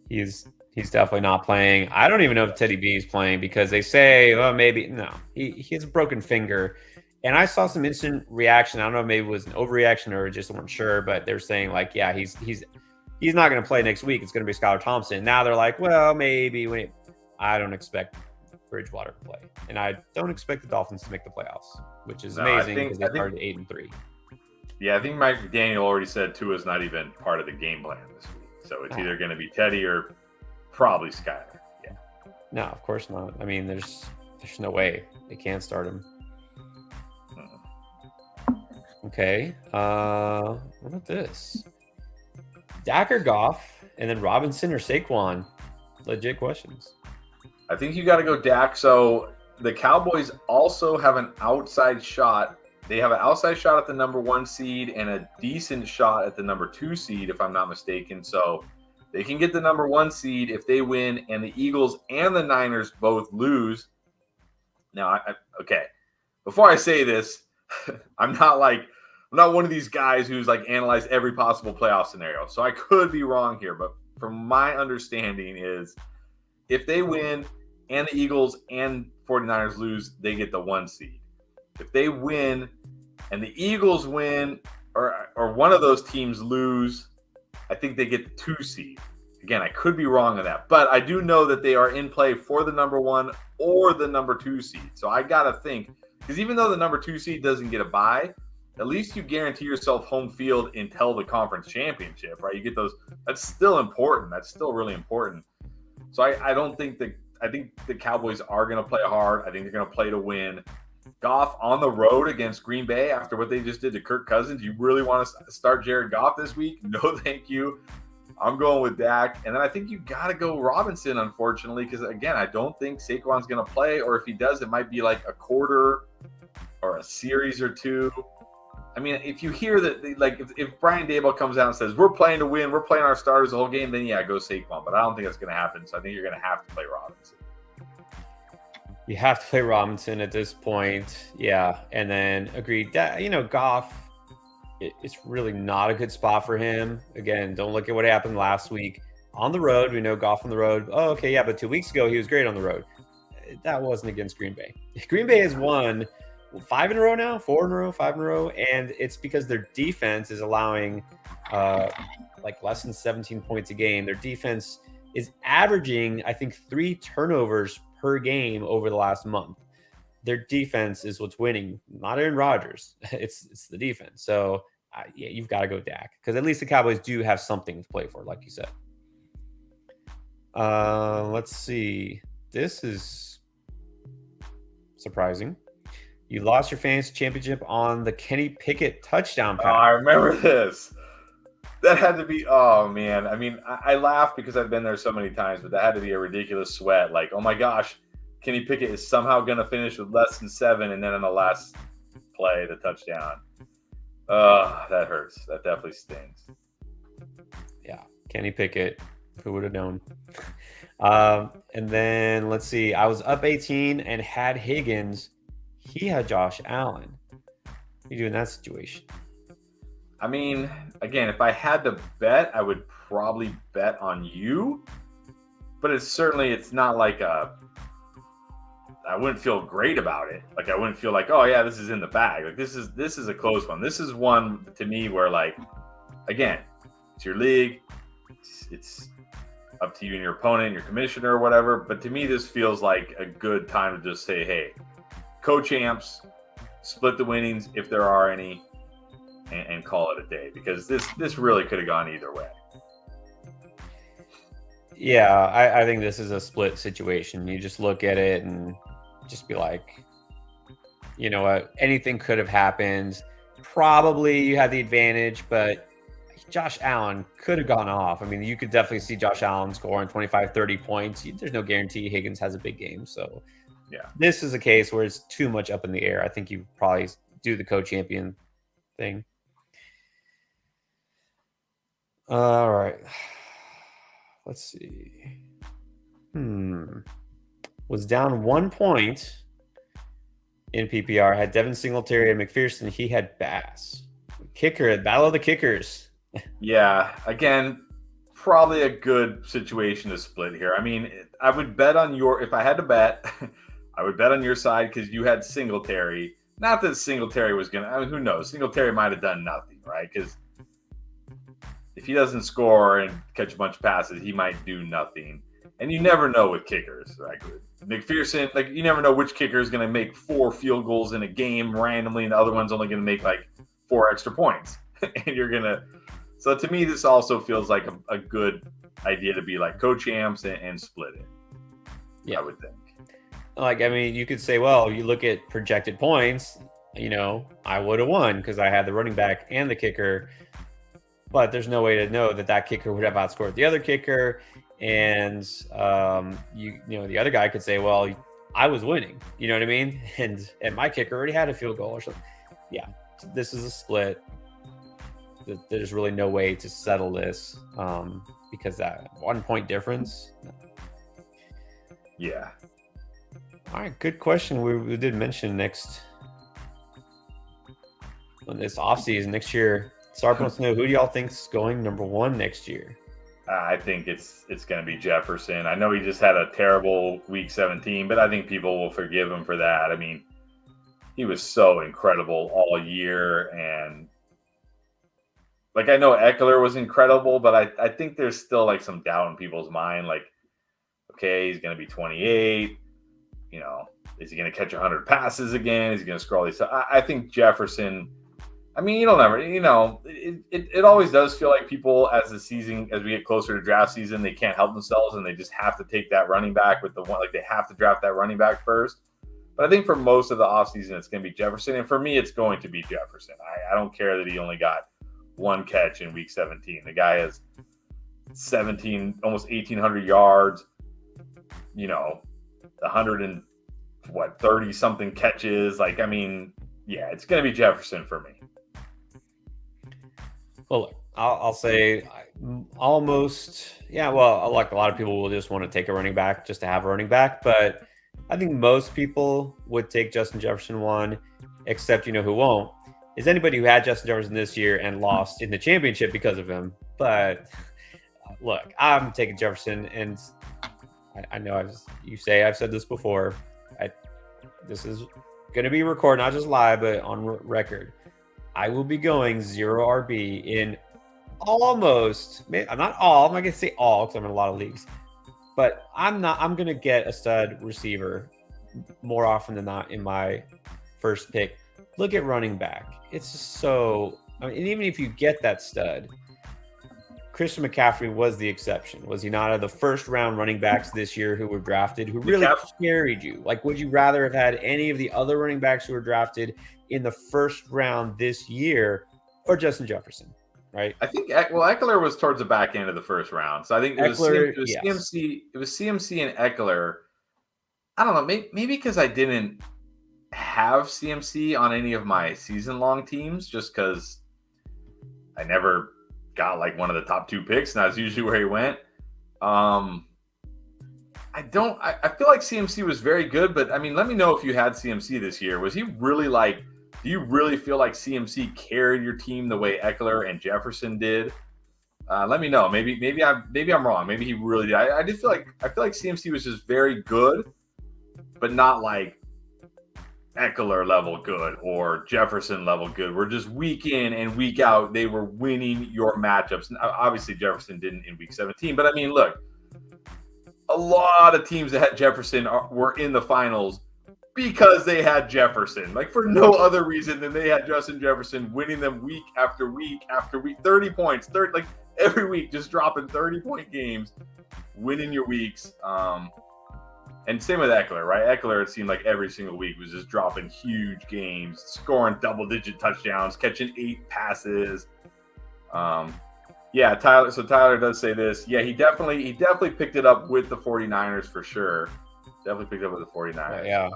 He's definitely not playing. I don't even know if Teddy B is playing because they say, oh, maybe no. He has a broken finger, and I saw some instant reaction. I don't know, maybe it was an overreaction or just weren't sure, but they're saying like, yeah, he's not going to play next week. It's going to be Skylar Thompson. Now they're like, well, maybe I don't expect Bridgewater to play, and I don't expect the Dolphins to make the playoffs, which is amazing because they started 8-3. Yeah, I think Mike McDaniel already said Tua's not even part of the game plan this week. So it's either going to be Teddy or probably Skyler. Yeah. No, of course not. I mean, there's no way they can't start him. Okay. What about this? Dak or Goff, and then Robinson or Saquon? Legit questions. I think you got to go Dak. So the Cowboys also have an outside shot. They have an outside shot at the number 1 seed and a decent shot at the number 2 seed, if I'm not mistaken. So they can get the number 1 seed if they win, and the Eagles and the Niners both lose. Now, okay. Before I say this, I'm not one of these guys who's like analyzed every possible playoff scenario. So I could be wrong here, but from my understanding is if they win and the Eagles and 49ers lose, they get the 1 seed. If they win and the Eagles win or one of those teams lose, I think they get the 2 seed. Again, I could be wrong on that, but I do know that they are in play for the number 1 or the number 2 seed. So I got to think, because even though the number 2 seed doesn't get a bye, at least you guarantee yourself home field until the conference championship, right? You get those. That's still important. That's still really important. So I think the Cowboys are going to play hard. I think they're going to play to win. Goff on the road against Green Bay after what they just did to Kirk Cousins. You really want to start Jared Goff this week? No, thank you. I'm going with Dak. And then I think you got to go Robinson, unfortunately, because, again, I don't think Saquon's going to play. Or if he does, it might be like a quarter or a series or two. I mean, if you hear that, like, if Brian Daboll comes out and says, we're playing to win, we're playing our starters the whole game, then, yeah, go Saquon. But I don't think that's going to happen. So I think you're going to have to play Robinson. You have to play Robinson at this point. Yeah. And then agreed. Goff, it's really not a good spot for him. Again, don't look at what happened last week. On the road, we know Goff on the road. Oh, okay, yeah, but 2 weeks ago, he was great on the road. That wasn't against Green Bay. Green Bay has won 5 in a row now, 4 in a row, 5 in a row, and it's because their defense is allowing less than 17 points a game. Their defense is averaging, I think, 3 turnovers per game over the last month. Their defense is what's winning, not Aaron Rodgers. It's the defense. So, yeah, you've got to go Dak because at least the Cowboys do have something to play for, like you said. Let's see. This is surprising. You lost your fantasy championship on the Kenny Pickett touchdown pass. Oh, I remember this. That had to be, oh, man. I mean, I laugh because I've been there so many times, but that had to be a ridiculous sweat. Like, oh, my gosh, Kenny Pickett is somehow going to finish with less than 7, and then in the last play, the touchdown. That hurts. That definitely stings. Yeah, Kenny Pickett. Who would have known? And then, let's see. I was up 18 and had Higgins. He had Josh Allen. What do you do in that situation? I mean, again, if I had to bet, I would probably bet on you. But it's not like I wouldn't feel great about it. Like I wouldn't feel like, oh yeah, this is in the bag. Like this is a close one. This is one to me where, like, again, it's your league. It's up to you and your opponent, your commissioner, or whatever. But to me, this feels like a good time to just say, hey, co-champs, split the winnings if there are any, and call it a day, because this really could have gone either way. Yeah, I think this is a split situation. You just look at it and just be like, you know what, anything could have happened. Probably you had the advantage, but Josh Allen could have gone off. I mean, you could definitely see Josh Allen scoring 25, 30 points. There's no guarantee Higgins has a big game. So Yeah. This is a case where it's too much up in the air. I think you probably do the co-champion thing. All right. Let's see. Was down 1 point in PPR. Had Devin Singletary and McPherson. He had Bass. Kicker, battle of the kickers. Yeah. Again, probably a good situation to split here. I mean, I would bet on if I had to bet, I would bet on your side because you had Singletary. Not that Singletary was going to, I mean, who knows? Singletary might have done nothing, right? Because if he doesn't score and catch a bunch of passes, he might do nothing. And you never know with kickers. Like McPherson, like you never know which kicker is going to make 4 field goals in a game randomly, and the other one's only going to make like 4 extra points. And you're going to. So to me, this also feels like a good idea to be like co-champs and split it. Yeah, I would think. Like, I mean, you could say, well, you look at projected points, I would have won because I had the running back and the kicker. But there's no way to know that kicker would have outscored the other kicker. And, the other guy could say, well, I was winning. You know what I mean? And my kicker already had a field goal or something. Yeah, this is a split. There's really no way to settle this because that 1 point difference. Yeah. All right, good question. We did mention next on this offseason next year. Sarp wants to know, who do y'all think's going number 1 next year? I think it's going to be Jefferson. I know he just had a terrible week 17, but I think people will forgive him for that. I mean, he was so incredible all year, and like I know Eckler was incredible, but I think there's still like some doubt in people's mind. Like, okay, he's going to be 28. Is he going to catch 100 passes again? Is he going to score all these? I think Jefferson. I mean, you don't ever, it always does feel like people as we get closer to draft season, they can't help themselves and they just have to take that running back with the one, like they have to draft that running back first. But I think for most of the offseason, it's going to be Jefferson. And for me, it's going to be Jefferson. I don't care that he only got 1 catch in week 17. The guy has 17, almost 1,800 yards, 30 something catches. Like, I mean, yeah, it's going to be Jefferson for me. Well, look, I'll say almost, yeah. Well, like a lot of people will just want to take a running back just to have a running back, but I think most people would take Justin Jefferson 1, except who won't is anybody who had Justin Jefferson this year and lost in the championship because of him. But look, I'm taking Jefferson, and I know I've said this before. This is going to be recorded, not just live, but on record. I will be going 0 RB in almost. I'm not all. I'm not going to say all because I'm in a lot of leagues, but I'm going to get a stud receiver more often than not in my first pick. Look at running back. It's just so. I mean, and even if you get that stud, Christian McCaffrey was the exception. Was he not? Of the first round running backs this year who were drafted, who really carried you? Like, would you rather have had any of the other running backs who were drafted in the first round this year, or Justin Jefferson? Right. I think Eckler was towards the back end of the first round, so I think it was CMC. It was CMC and Eckler. I don't know. Maybe because I didn't have CMC on any of my season-long teams, just because I never got like one of the top 2 picks, and that's usually where he went. I feel like CMC was very good, but I mean, let me know if you had CMC this year. Was he really like? Do you really feel like CMC carried your team the way Eckler and Jefferson did? Let me know. Maybe I'm wrong. Maybe he really did. I feel like CMC was just very good, but not like Eckler level good or Jefferson level good. We're just week in and week out, they were winning your matchups. Obviously, Jefferson didn't in week 17, but I mean, look, a lot of teams that had Jefferson were in the finals because they had Jefferson, like for no other reason than they had Justin Jefferson winning them week after week after week, 30 points, like every week, just dropping 30-point games, winning your weeks. And same with Eckler, right? Eckler, it seemed like every single week was just dropping huge games, scoring double-digit touchdowns, catching 8 passes. Yeah, Tyler. So Tyler does say this. Yeah, he definitely picked it up with the 49ers for sure. Definitely picked up with the 49ers. Yeah.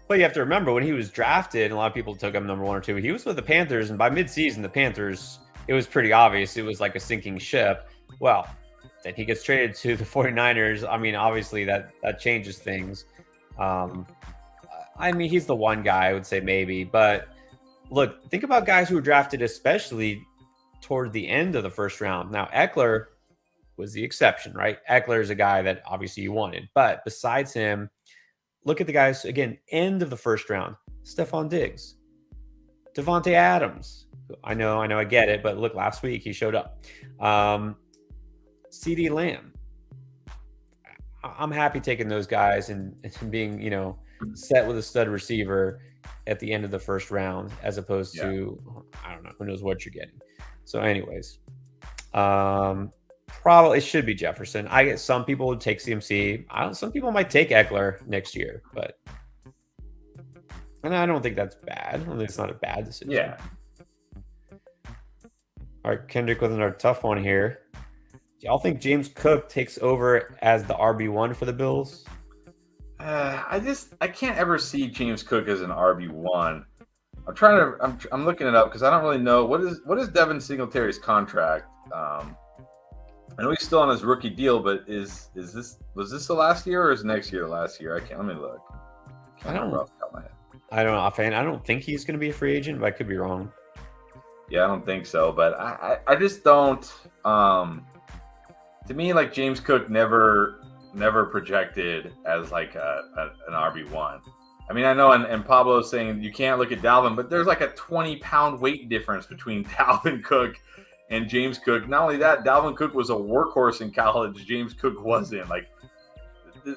But you have to remember when he was drafted, and a lot of people took him number 1 or 2. He was with the Panthers, and by midseason, the Panthers, it was pretty obvious it was like a sinking ship. Well, then he gets traded to the 49ers. I mean, obviously that changes things. I mean, he's the one guy I would say maybe, but look, think about guys who were drafted, especially toward the end of the first round. Now, Eckler was the exception, right? Eckler is a guy that obviously you wanted, but besides him, look at the guys, again, end of the first round. Stephon Diggs, Devontae Adams. I know, I get it, but look, last week he showed up. CD Lamb. I'm happy taking those guys and being, set with a stud receiver at the end of the first round as opposed to, I don't know, who knows what you're getting. So anyways, probably it should be Jefferson. I get some people would take CMC. Some people might take Eckler next year, and I don't think that's bad. I don't think it's not a bad decision. Yeah. All right, Kendrick with another tough one here. Do y'all think James Cook takes over as the RB1 for the Bills? I can't ever see James Cook as an RB1. I'm looking it up because I don't really know what is Devin Singletary's contract. I know he's still on his rookie deal, but was this the last year or is next year the last year? Let me look. I don't know. I don't know, offhand. I don't think he's going to be a free agent, but I could be wrong. Yeah, I don't think so, but I just don't. To me, like James Cook never projected as like an RB1. I mean, I know, and Pablo's saying you can't look at Dalvin, but there's like a 20-pound weight difference between Dalvin Cook and James Cook. Not only that, Dalvin Cook was a workhorse in college. James Cook wasn't. Like,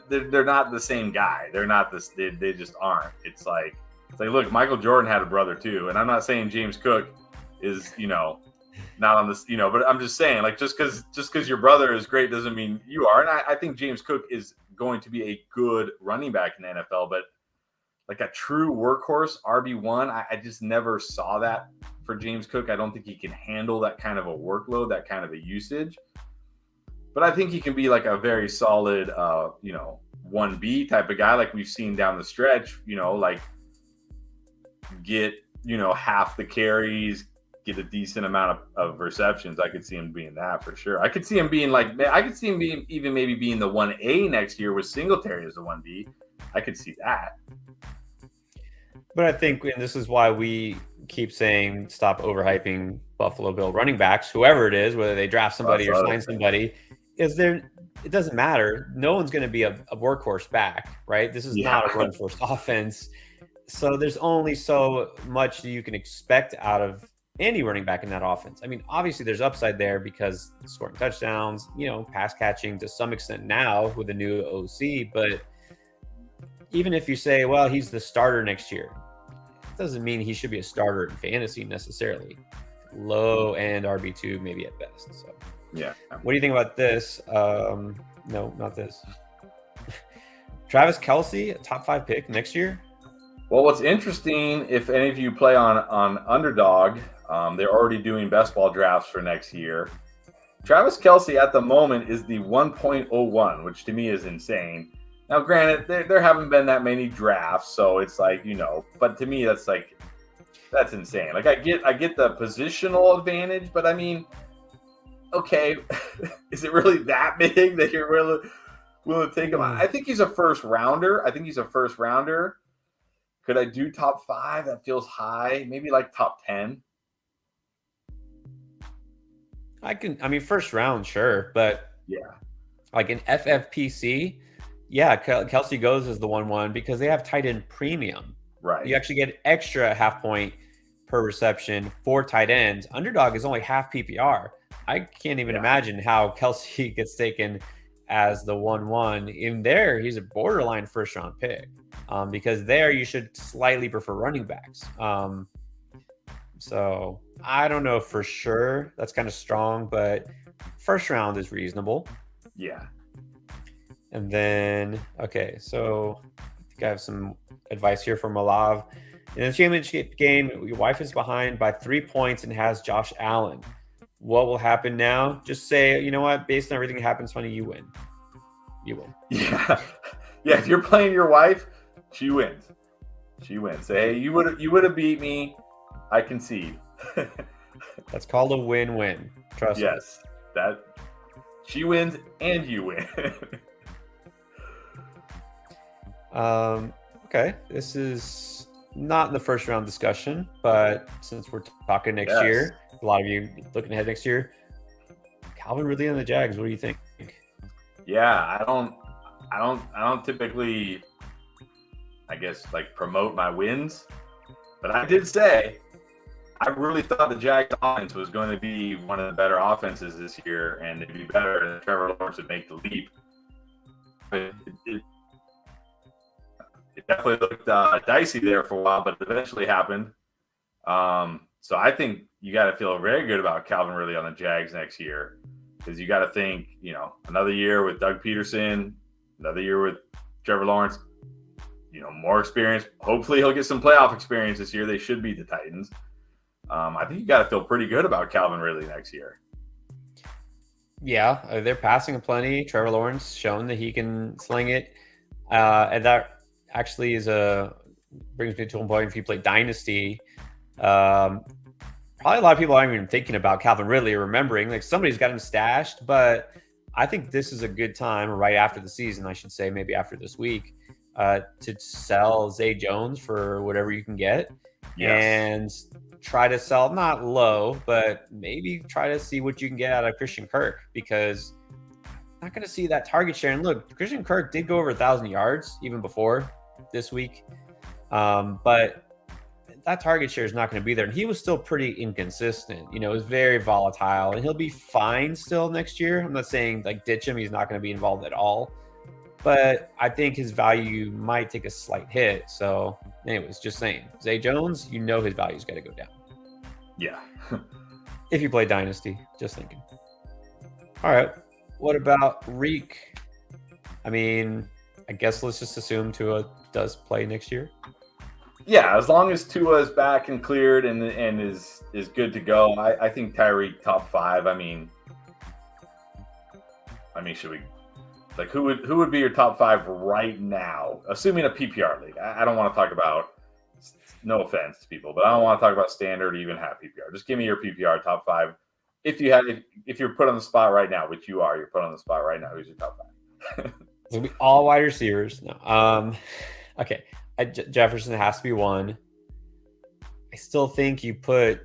they're not the same guy. They're not this. They just aren't. It's like look, Michael Jordan had a brother too, and I'm not saying James Cook is not on this, but I'm just saying, like, just because your brother is great doesn't mean you are. And I think James Cook is going to be a good running back in the NFL, but like a true workhorse RB1, I just never saw that for James Cook. I don't think he can handle that kind of a workload, that kind of a usage. But I think he can be like a very solid, 1B type of guy, like we've seen down the stretch, like get, half the carries, get a decent amount of receptions. I could see him being that for sure. I could see him being even maybe being the 1A next year with Singletary as the 1B. I could see that. But I think, and this is why we keep saying stop overhyping Buffalo Bill running backs, whoever it is, whether they draft somebody or sign somebody, it doesn't matter. No one's going to be a workhorse back, right? This is not a run-first offense. So there's only so much that you can expect out of any running back in that offense. I mean, obviously there's upside there because scoring touchdowns, pass catching to some extent now with a new OC. But even if you say, well, he's the starter next year, it doesn't mean he should be a starter in fantasy necessarily. Low end RB2 maybe at best. So yeah. What do you think about this? No, not this. Travis Kelce, a top 5 pick next year. Well, what's interesting, if any of you play on Underdog, they're already doing best ball drafts for next year. Travis Kelce at the moment is the 1.01, which to me is insane. Now, granted, there haven't been that many drafts, so it's like, but to me, that's insane. Like, I get the positional advantage, but I mean, okay, is it really that big that you're willing to take him? I think he's a first rounder. Could I do top 5? That feels high. Maybe like top 10. First round, sure. But yeah, like in FFPC, yeah, Kelce goes as the 1-1 because they have tight end premium. Right. You actually get extra half point per reception for tight ends. Underdog is only half PPR. I can't even imagine how Kelce gets taken as the 1-1. In there, he's a borderline first round pick. Because there you should slightly prefer running backs. So I don't know for sure. That's kind of strong, but first round is reasonable. Yeah. And then, okay, so I think I have some advice here from Malav. In the championship game, your wife is behind by 3 points and has Josh Allen. What will happen now? Just say, you know what? Based on everything that happens, honey, you win. You win. Yeah. Yeah, if you're playing your wife, she wins. She wins. Say, hey, you would have beat me. I concede. That's called a win-win. Trust me. Yes, that she wins and you win. Okay, this is not in the first round discussion, but since we're talking next year, a lot of you looking ahead next year. Calvin Ridley on the Jags. What do you think? Yeah, I don't typically, I guess, like promote my wins, but I did say I really thought the Jags offense was going to be one of the better offenses this year, and it'd be better, and Trevor Lawrence would make the leap. But it definitely looked dicey there for a while, but it eventually happened. So I think you got to feel very good about Calvin Ridley on the Jags next year, because you got to think, another year with Doug Peterson, another year with Trevor Lawrence, more experience. Hopefully he'll get some playoff experience this year. They should beat the Titans. I think you got to feel pretty good about Calvin Ridley next year. Yeah, they're passing plenty. Trevor Lawrence shown that he can sling it. And that actually brings me to a point if you play Dynasty. Probably a lot of people aren't even thinking about Calvin Ridley or remembering. Like, somebody's got him stashed, but I think this is a good time right after the season, I should say, maybe after this week, to sell Zay Jones for whatever you can get. Yes. And try to sell, not low, but maybe try to see what you can get out of Christian Kirk, because I'm not going to see that target share. And look, Christian Kirk did go over 1,000 yards even before this week. But that target share is not going to be there. And he was still pretty inconsistent. It was very volatile, and he'll be fine still next year. I'm not saying like ditch him. He's not going to be involved at all. But I think his value might take a slight hit. So anyways, just saying, Zay Jones, his value's got to go down. Yeah. If you play Dynasty, just thinking. All right. What about Reek? I mean, I guess let's just assume Tua does play next year. Yeah, as long as Tua is back and cleared and is good to go, I think Tyreek top 5. I mean, should we? Like, who would be your top 5 right now, assuming a PPR league? I don't want to talk about, no offense to people, but I don't want to talk about standard or even half PPR. Just give me your PPR top 5. If you're put on the spot right now, which you are, you're put on the spot right now. Who's your top 5? It's gonna be all wide receivers. No. Okay. Jefferson has to be 1. I still think you put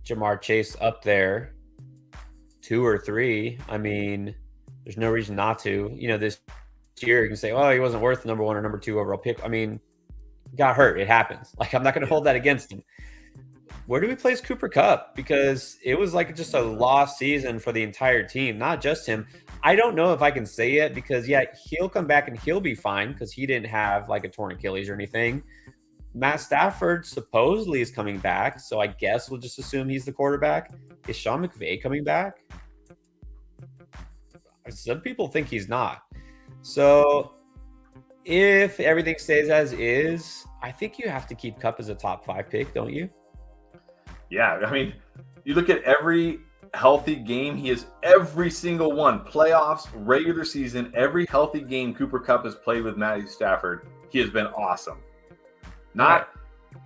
Jamar Chase up there, 2 or 3. I mean, there's no reason not to. This year you can say, "Oh, he wasn't worth the number 1 or number 2 overall pick." I mean, he got hurt. It happens. Like, I'm not going to hold that against him. Where do we place Cooper Kupp? Because it was like just a lost season for the entire team, not just him. I don't know if I can say it, because he'll come back and he'll be fine because he didn't have like a torn Achilles or anything. Matt Stafford supposedly is coming back, so I guess we'll just assume he's the quarterback. Is Sean McVay coming back? Some people think he's not. So if everything stays as is, I think you have to keep Kupp as a top 5 pick, don't you? Yeah, I mean, you look at every healthy game, he is every single one. Playoffs, regular season, every healthy game Cooper Kupp has played with Matthew Stafford, he has been awesome.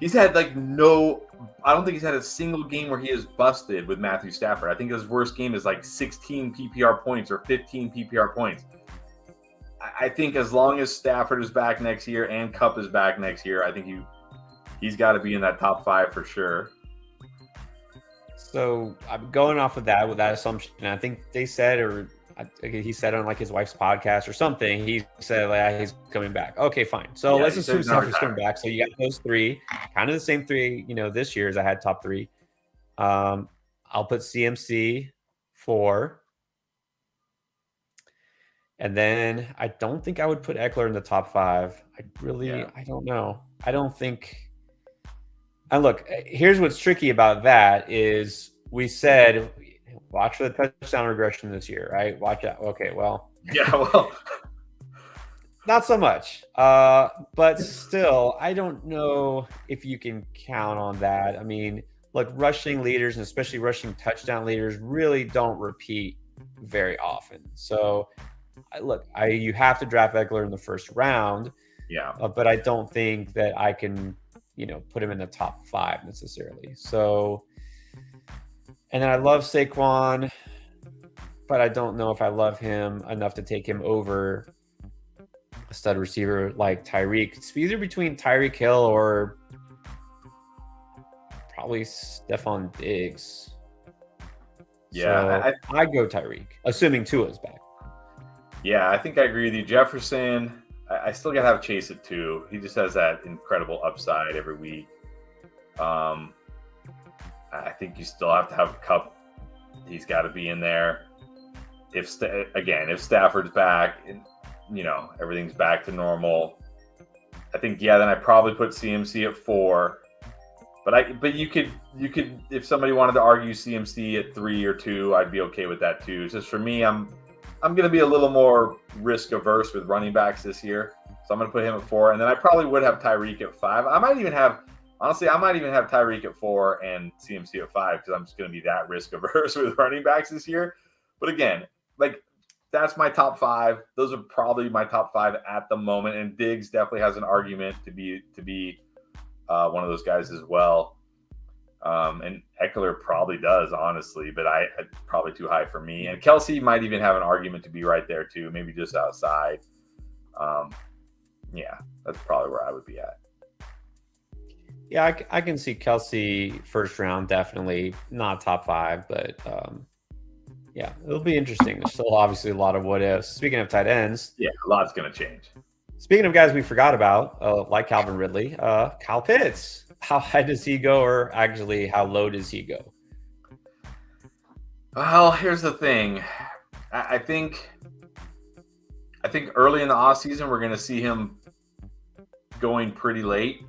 He's had I don't think he's had a single game where he is busted with Matthew Stafford. I think his worst game is like 16 PPR points or 15 PPR points. I think as long as Stafford is back next year and Kupp is back next year, I think he's got to be in that top 5 for sure. So I'm going off of that with that assumption. I think they said, or he said on like his wife's podcast or something, he said he's coming back. Okay, fine. So let's assume Stafford's coming back. So you got those 3, kind of the same 3, this year as I had top 3. I'll put CMC 4. And then I don't think I would put Eckler in the top 5. I don't know. I don't think. And look, here's what's tricky about that is we said, watch for the touchdown regression this year, right? Watch out. Okay, well. Yeah, well. Not so much. But still, I don't know if you can count on that. I mean, look, rushing leaders and especially rushing touchdown leaders really don't repeat very often. So You have to draft Eckler in the first round, Yeah. but I don't think that I can, put him in the top 5 necessarily. So, and then I love Saquon, but I don't know if I love him enough to take him over a stud receiver like Tyreek. It's either between Tyreek Hill or probably Stephon Diggs. Yeah, so I go Tyreek, assuming Tua's back. Yeah, I think I agree with you. Jefferson, I still got to have Chase at 2. He just has that incredible upside every week. I think you still have to have Kupp. He's got to be in there. If Stafford's back, and, everything's back to normal, I think, then I probably put CMC at 4. But you could if somebody wanted to argue CMC at 3 or 2, I'd be okay with that too. It's just for me, I'm going to be a little more risk averse with running backs this year, so I'm going to put him at 4, and then I probably would have Tyreek at 5. I might even have Tyreek at 4 and CMC at 5 because I'm just going to be that risk averse with running backs this year. But again, that's my top 5. Those are probably my top 5 at the moment, and Diggs definitely has an argument to be one of those guys as well. And Eckler probably does, honestly, but I probably too high for me. And Kelsey might even have an argument to be right there too, maybe just outside. That's probably where I would be at. Yeah, I can see Kelsey first round, definitely not top 5, but it'll be interesting. There's still obviously a lot of what ifs. Speaking of tight ends, a lot's going to change. Speaking of guys we forgot about, like Calvin Ridley, Kyle Pitts. How high does he go, or actually, how low does he go? Well, here's the thing. I think early in the offseason, we're going to see him going pretty late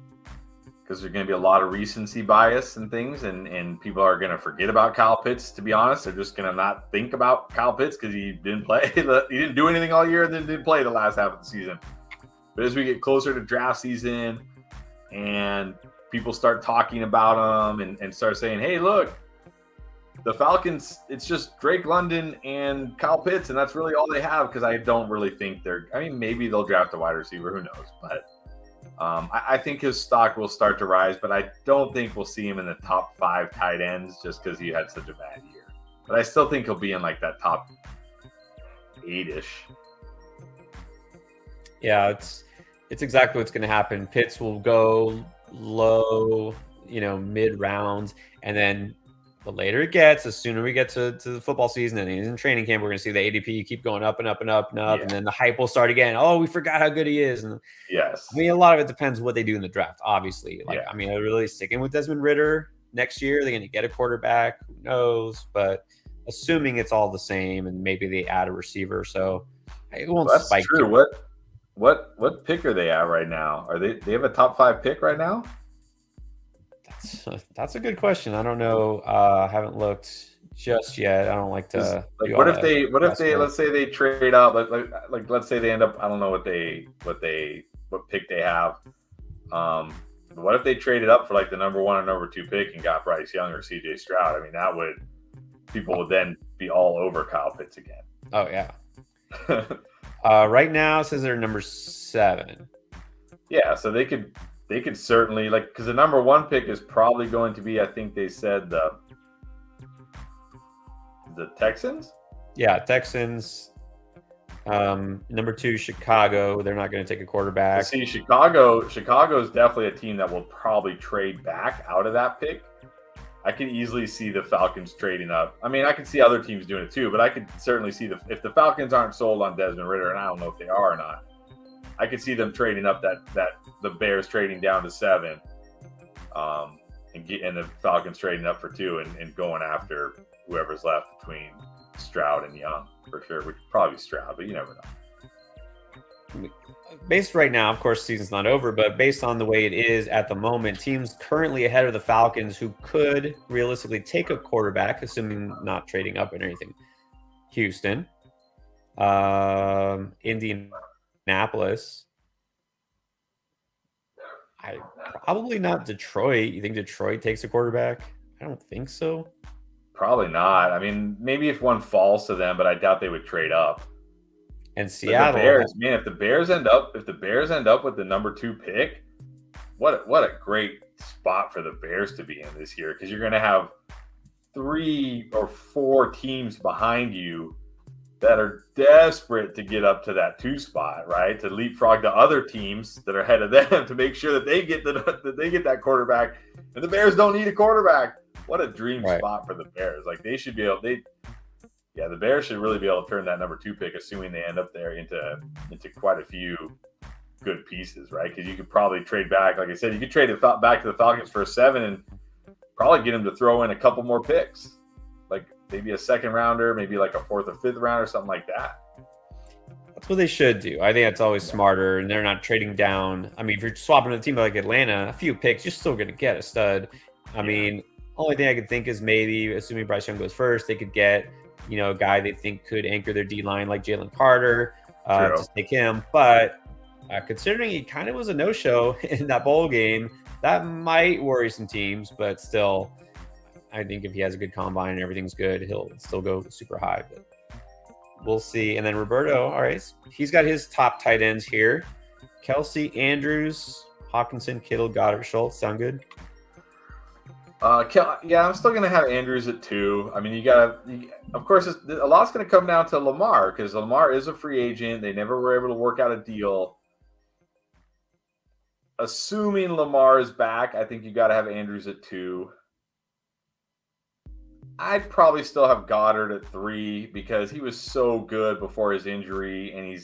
because there's going to be a lot of recency bias and things, and people are going to forget about Kyle Pitts, to be honest. They're just going to not think about Kyle Pitts because he didn't play. He didn't do anything all year and then didn't play the last half of the season. But as we get closer to draft season and people start talking about him and start saying, hey, look, the Falcons, it's just Drake London and Kyle Pitts, and that's really all they have, because I don't really think maybe they'll draft a wide receiver, who knows. But I think his stock will start to rise, but I don't think we'll see him in the top 5 tight ends just because he had such a bad year. But I still think he'll be in that top 8-ish. Yeah, it's exactly what's going to happen. Pitts will go low, mid rounds, and then the later it gets, the sooner we get to the football season and he's in training camp, we're going to see the ADP keep going up and up and up and up, and then the hype will start again. Oh, we forgot how good he is. And yes, a lot of it depends what they do in the draft, obviously. Are they really sticking with Desmond Ridder next year? Are they going to get a quarterback? Who knows? But assuming it's all the same, and maybe they add a receiver, so it won't spike. That's true. What pick are they at right now? Are they have a top 5 pick right now? That's a good question. I don't know. I haven't looked just yet. I don't like to. What if they let's say they trade up, let's say they end up, I don't know what pick they have. What if they traded up for the number 1 or number 2 pick and got Bryce Young or CJ Stroud? I mean, people would then be all over Kyle Pitts again. Oh yeah. Right now it says they're number 7. Yeah, so they could certainly, because the number 1 pick is probably going to be, I think they said the Texans. Yeah, Texans. Number 2, Chicago. They're not going to take a quarterback. See, Chicago is definitely a team that will probably trade back out of that pick. I can easily see the Falcons trading up. I mean, I can see other teams doing it too, but I could certainly see if the Falcons aren't sold on Desmond Ridder, and I don't know if they are or not, I could see them trading up that the Bears trading down to 7, and the Falcons trading up for 2 and going after whoever's left between Stroud and Young for sure. Which probably Stroud, but you never know. Based right now, of course, season's not over, but based on the way it is at the moment, teams currently ahead of the Falcons who could realistically take a quarterback, assuming not trading up and anything. Houston, Indianapolis. Probably not Detroit. You think Detroit takes a quarterback? I don't think so. Probably not. I mean, maybe if one falls to them, but I doubt they would trade up. And But the Seattle, Bears, man, if the Bears end up with the number 2 pick, what a great spot for the Bears to be in this year, because you're going to have 3 or 4 teams behind you that are desperate to get up to that 2 spot, right? To leapfrog the other teams that are ahead of them to make sure that they get that quarterback. And the Bears don't need a quarterback. What a dream spot for the Bears. Like, they should be able. The Bears should really be able to turn that number 2 pick, assuming they end up there, into quite a few good pieces, right? Because you could probably trade back. Like I said, you could trade it back to the Falcons for a 7 and probably get them to throw in a couple more picks, like maybe a 2nd rounder, maybe like a 4th or 5th rounder, something like that. That's what they should do. I think that's always smarter, and they're not trading down. I mean, if you're swapping a team like Atlanta, a few picks, you're still going to get a stud. I mean, only thing I could think is maybe, assuming Bryce Young goes first, they could get, a guy they think could anchor their D-line like Jalen Carter, just take him. But considering he kind of was a no-show in that bowl game, that might worry some teams, but still, I think if he has a good combine and everything's good, he'll still go super high. But we'll see. And then Roberto, all right, he's got his top tight ends here. Kelsey, Andrews, Hawkinson, Kittle, Goddard, Schultz. Sound good? I'm still going to have Andrews at 2. I mean, of course, a lot's going to come down to Lamar, because Lamar is a free agent. They never were able to work out a deal. Assuming Lamar is back, I think you got to have Andrews at 2. I'd probably still have Goddard at 3, because he was so good before his injury, and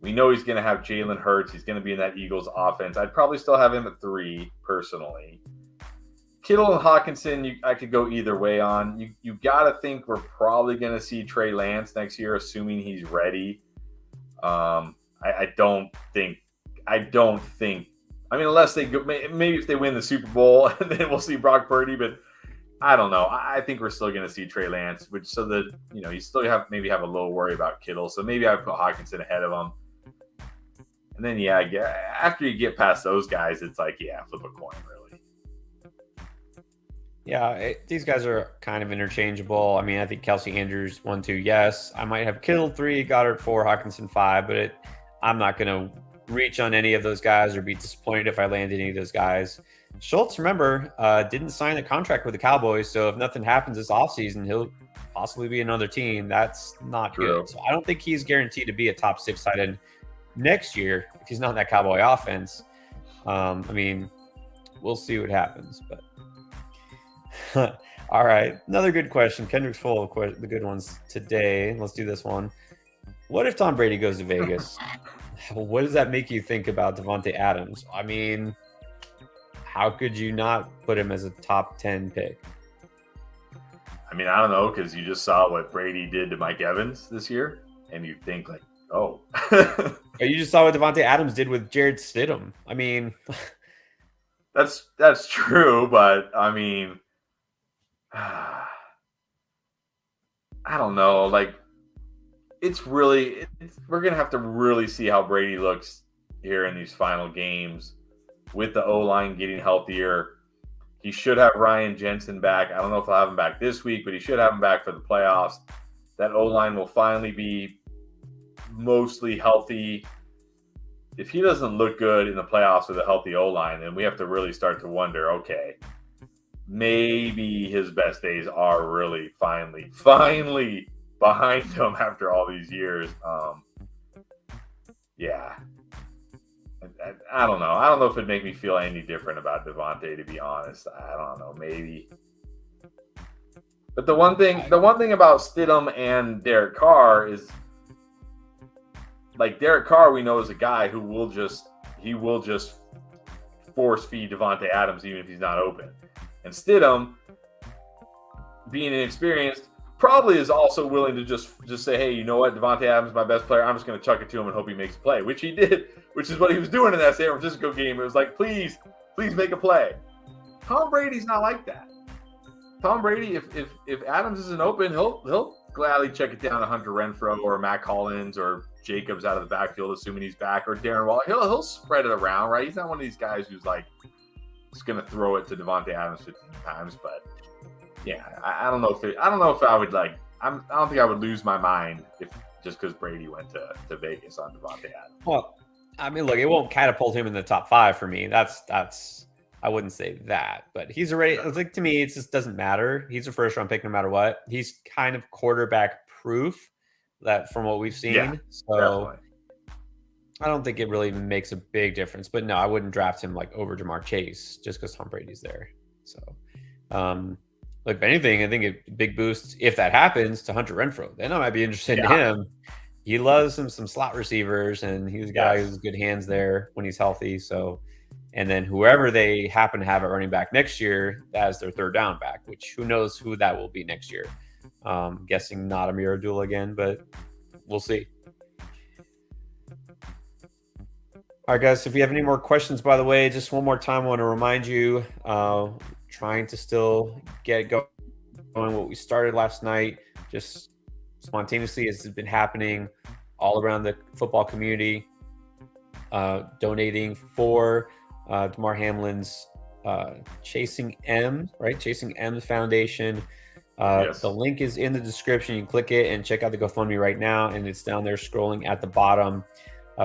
we know he's going to have Jalen Hurts. He's going to be in that Eagles offense. I'd probably still have him at 3 personally. Kittle and Hawkinson, I could go either way on. You got to think we're probably going to see Trey Lance next year, assuming he's ready. I don't think. I mean, unless they go, maybe if they win the Super Bowl, and then we'll see Brock Purdy. But I don't know. I think we're still going to see Trey Lance, which so that you still have a little worry about Kittle. So maybe I put Hawkinson ahead of him. And then after you get past those guys, it's like flip a coin really. Yeah, these guys are kind of interchangeable. I mean, I think Kelsey, Andrews 1, 2, yes. I might have Kittle 3, Goddard 4, Hawkinson 5, but I'm not going to reach on any of those guys or be disappointed if I land any of those guys. Schultz, remember, didn't sign a contract with the Cowboys, so if nothing happens this offseason, he'll possibly be another team. That's not good. So I don't think he's guaranteed to be a top 6 tight end next year if he's not in that Cowboy offense. I mean, we'll see what happens. But all right, another good question. Kendrick's full of the good ones today. Let's do this one. What if Tom Brady goes to Vegas? What does that make you think about Davante Adams? I mean, how could you not put him as a top 10 pick? I mean, I don't know, because you just saw what Brady did to Mike Evans this year, and you think like, oh. You just saw what Davante Adams did with Jared Stidham. I mean, that's true, but I mean, I don't know. Like, we're going to have to really see how Brady looks here in these final games with the O-line getting healthier. He should have Ryan Jensen back. I don't know if I'll have him back this week, but he should have him back for the playoffs. That O-line will finally be mostly healthy. If he doesn't look good in the playoffs with a healthy O-line, then we have to really start to wonder, okay, maybe his best days are really finally behind him after all these years. I don't know. I don't know if it'd make me feel any different about Davante, to be honest. I don't know, maybe. But the one thing about Stidham and Derek Carr is, like, Derek Carr, we know is a guy who will just force feed Davante Adams even if he's not open. And Stidham, being inexperienced, probably is also willing to just say, hey, you know what, Davante Adams is my best player. I'm just going to chuck it to him and hope he makes a play, which he did, which is what he was doing in that San Francisco game. It was like, please make a play. Tom Brady's not like that. Tom Brady, if Adams isn't open, he'll gladly check it down to Hunter Renfrow or Matt Collins or Jacobs out of the backfield, assuming he's back, or Darren Waller. He'll spread it around, right? He's not one of these guys who's like just going to throw it to Davante Adams 15 times, but I don't know if I would like. I don't think I would lose my mind if just because Brady went to Vegas on Devontae Adams. Well, I mean, look, it won't catapult him in the top 5 for me. That's I wouldn't say that, but he's already like, to me, it just doesn't matter. He's a first round pick no matter what. He's kind of quarterback proof that from what we've seen. Yeah, so definitely. I don't think it really makes a big difference. But no, I wouldn't draft him like over Jamar Chase just because Tom Brady's there. So like if anything, I think a big boost if that happens to Hunter Renfrow. Then I might be interested in him. He loves some slot receivers, and he's a guy who's good hands there when he's healthy. So, and then whoever they happen to have at running back next year, as their third down back, which who knows who that will be next year. Guessing not Amir Abdul again, but we'll see. All right, guys, if you have any more questions, by the way, just one more time, I want to remind you, trying to still get going what we started last night, just spontaneously as it's been happening all around the football community, donating for Damar Hamlin's Chasing M, right? Chasing M Foundation. The link is in the description. You can click it and check out the GoFundMe right now, and it's down there scrolling at the bottom.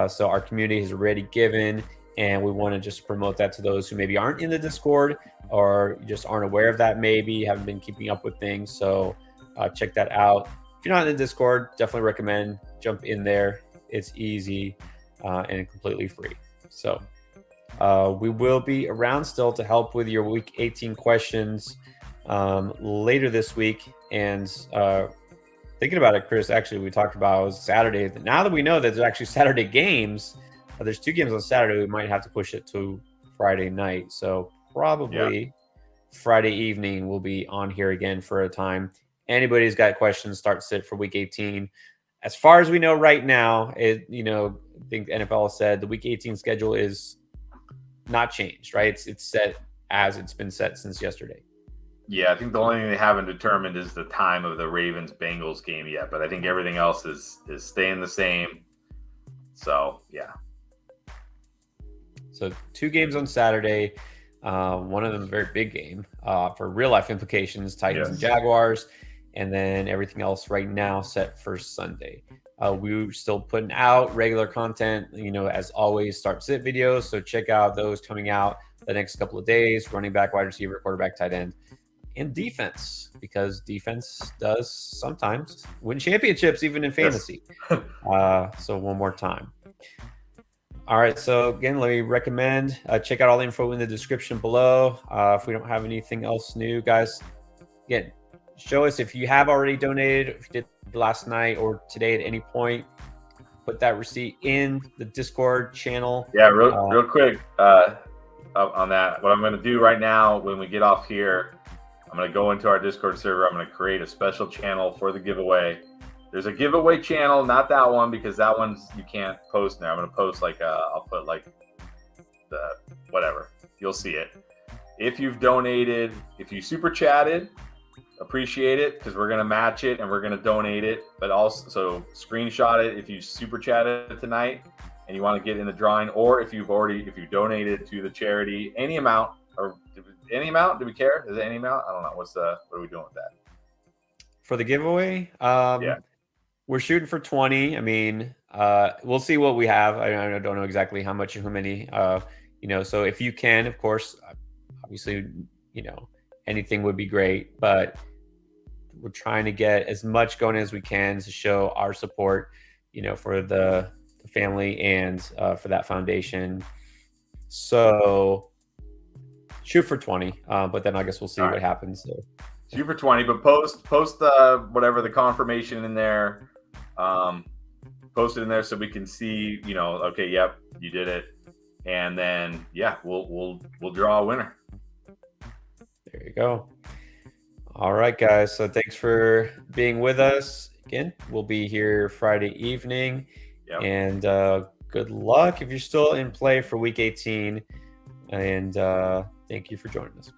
So our community has already given, and we want to just promote that to those who maybe aren't in the Discord or just aren't aware of that, maybe haven't been keeping up with things. So check that out. If you're not in the Discord, definitely recommend jump in there. It's easy and completely free. So we will be around still to help with your Week 18 questions later this week. And thinking about it, Chris, actually, we talked about it was Saturday. Now that we know that there's actually Saturday games, there's 2 games on Saturday, we might have to push it to Friday night. So probably Friday evening we'll be on here again for a time. Anybody's got questions, start sit for Week 18. As far as we know right now, I think NFL has said the Week 18 schedule is not changed, right? It's set as it's been set since yesterday. Yeah, I think the only thing they haven't determined is the time of the Ravens-Bengals game yet, but I think everything else is staying the same. So, yeah. So 2 games on Saturday. One of them a very big game for real-life implications, Titans and Jaguars. And then everything else right now set for Sunday. We're still putting out regular content, as always, start-sit videos. So check out those coming out the next couple of days, running back, wide receiver, quarterback, tight end. And defense, because defense does sometimes win championships, even in fantasy. So one more time. All right. So again, let me recommend check out all the info in the description below. If we don't have anything else new, guys, again, show us if you have already donated, if you did last night or today at any point. Put that receipt in the Discord channel. Yeah, real quick on that. What I'm going to do right now when we get off here, I'm going to go into our Discord server. I'm going to create a special channel for the giveaway. There's a giveaway channel, not that one, because that one's you can't post in there. I'm going to post I'll put the whatever. You'll see it. If you've donated, if you super chatted, appreciate it, because we're going to match it and we're going to donate it. But also, so screenshot it if you super chatted tonight and you want to get in the drawing, or if you donated to the charity, any amount. Or any amount? Do we care? Is it any amount? I don't know. What are we doing with that? For the giveaway? We're shooting for 20. I mean, we'll see what we have. I don't know exactly how much or how many, so if you can, of course, obviously, anything would be great, but we're trying to get as much going as we can to show our support, for the family and for that foundation. So shoot for 20, but then I guess we'll see what happens. So. Shoot for 20, but post whatever the confirmation in there. Post it in there so we can see, okay, yep, you did it, and then we'll draw a winner. There you go. All right, guys. So thanks for being with us again. We'll be here Friday evening, and good luck if you're still in play for Week 18. And thank you for joining us.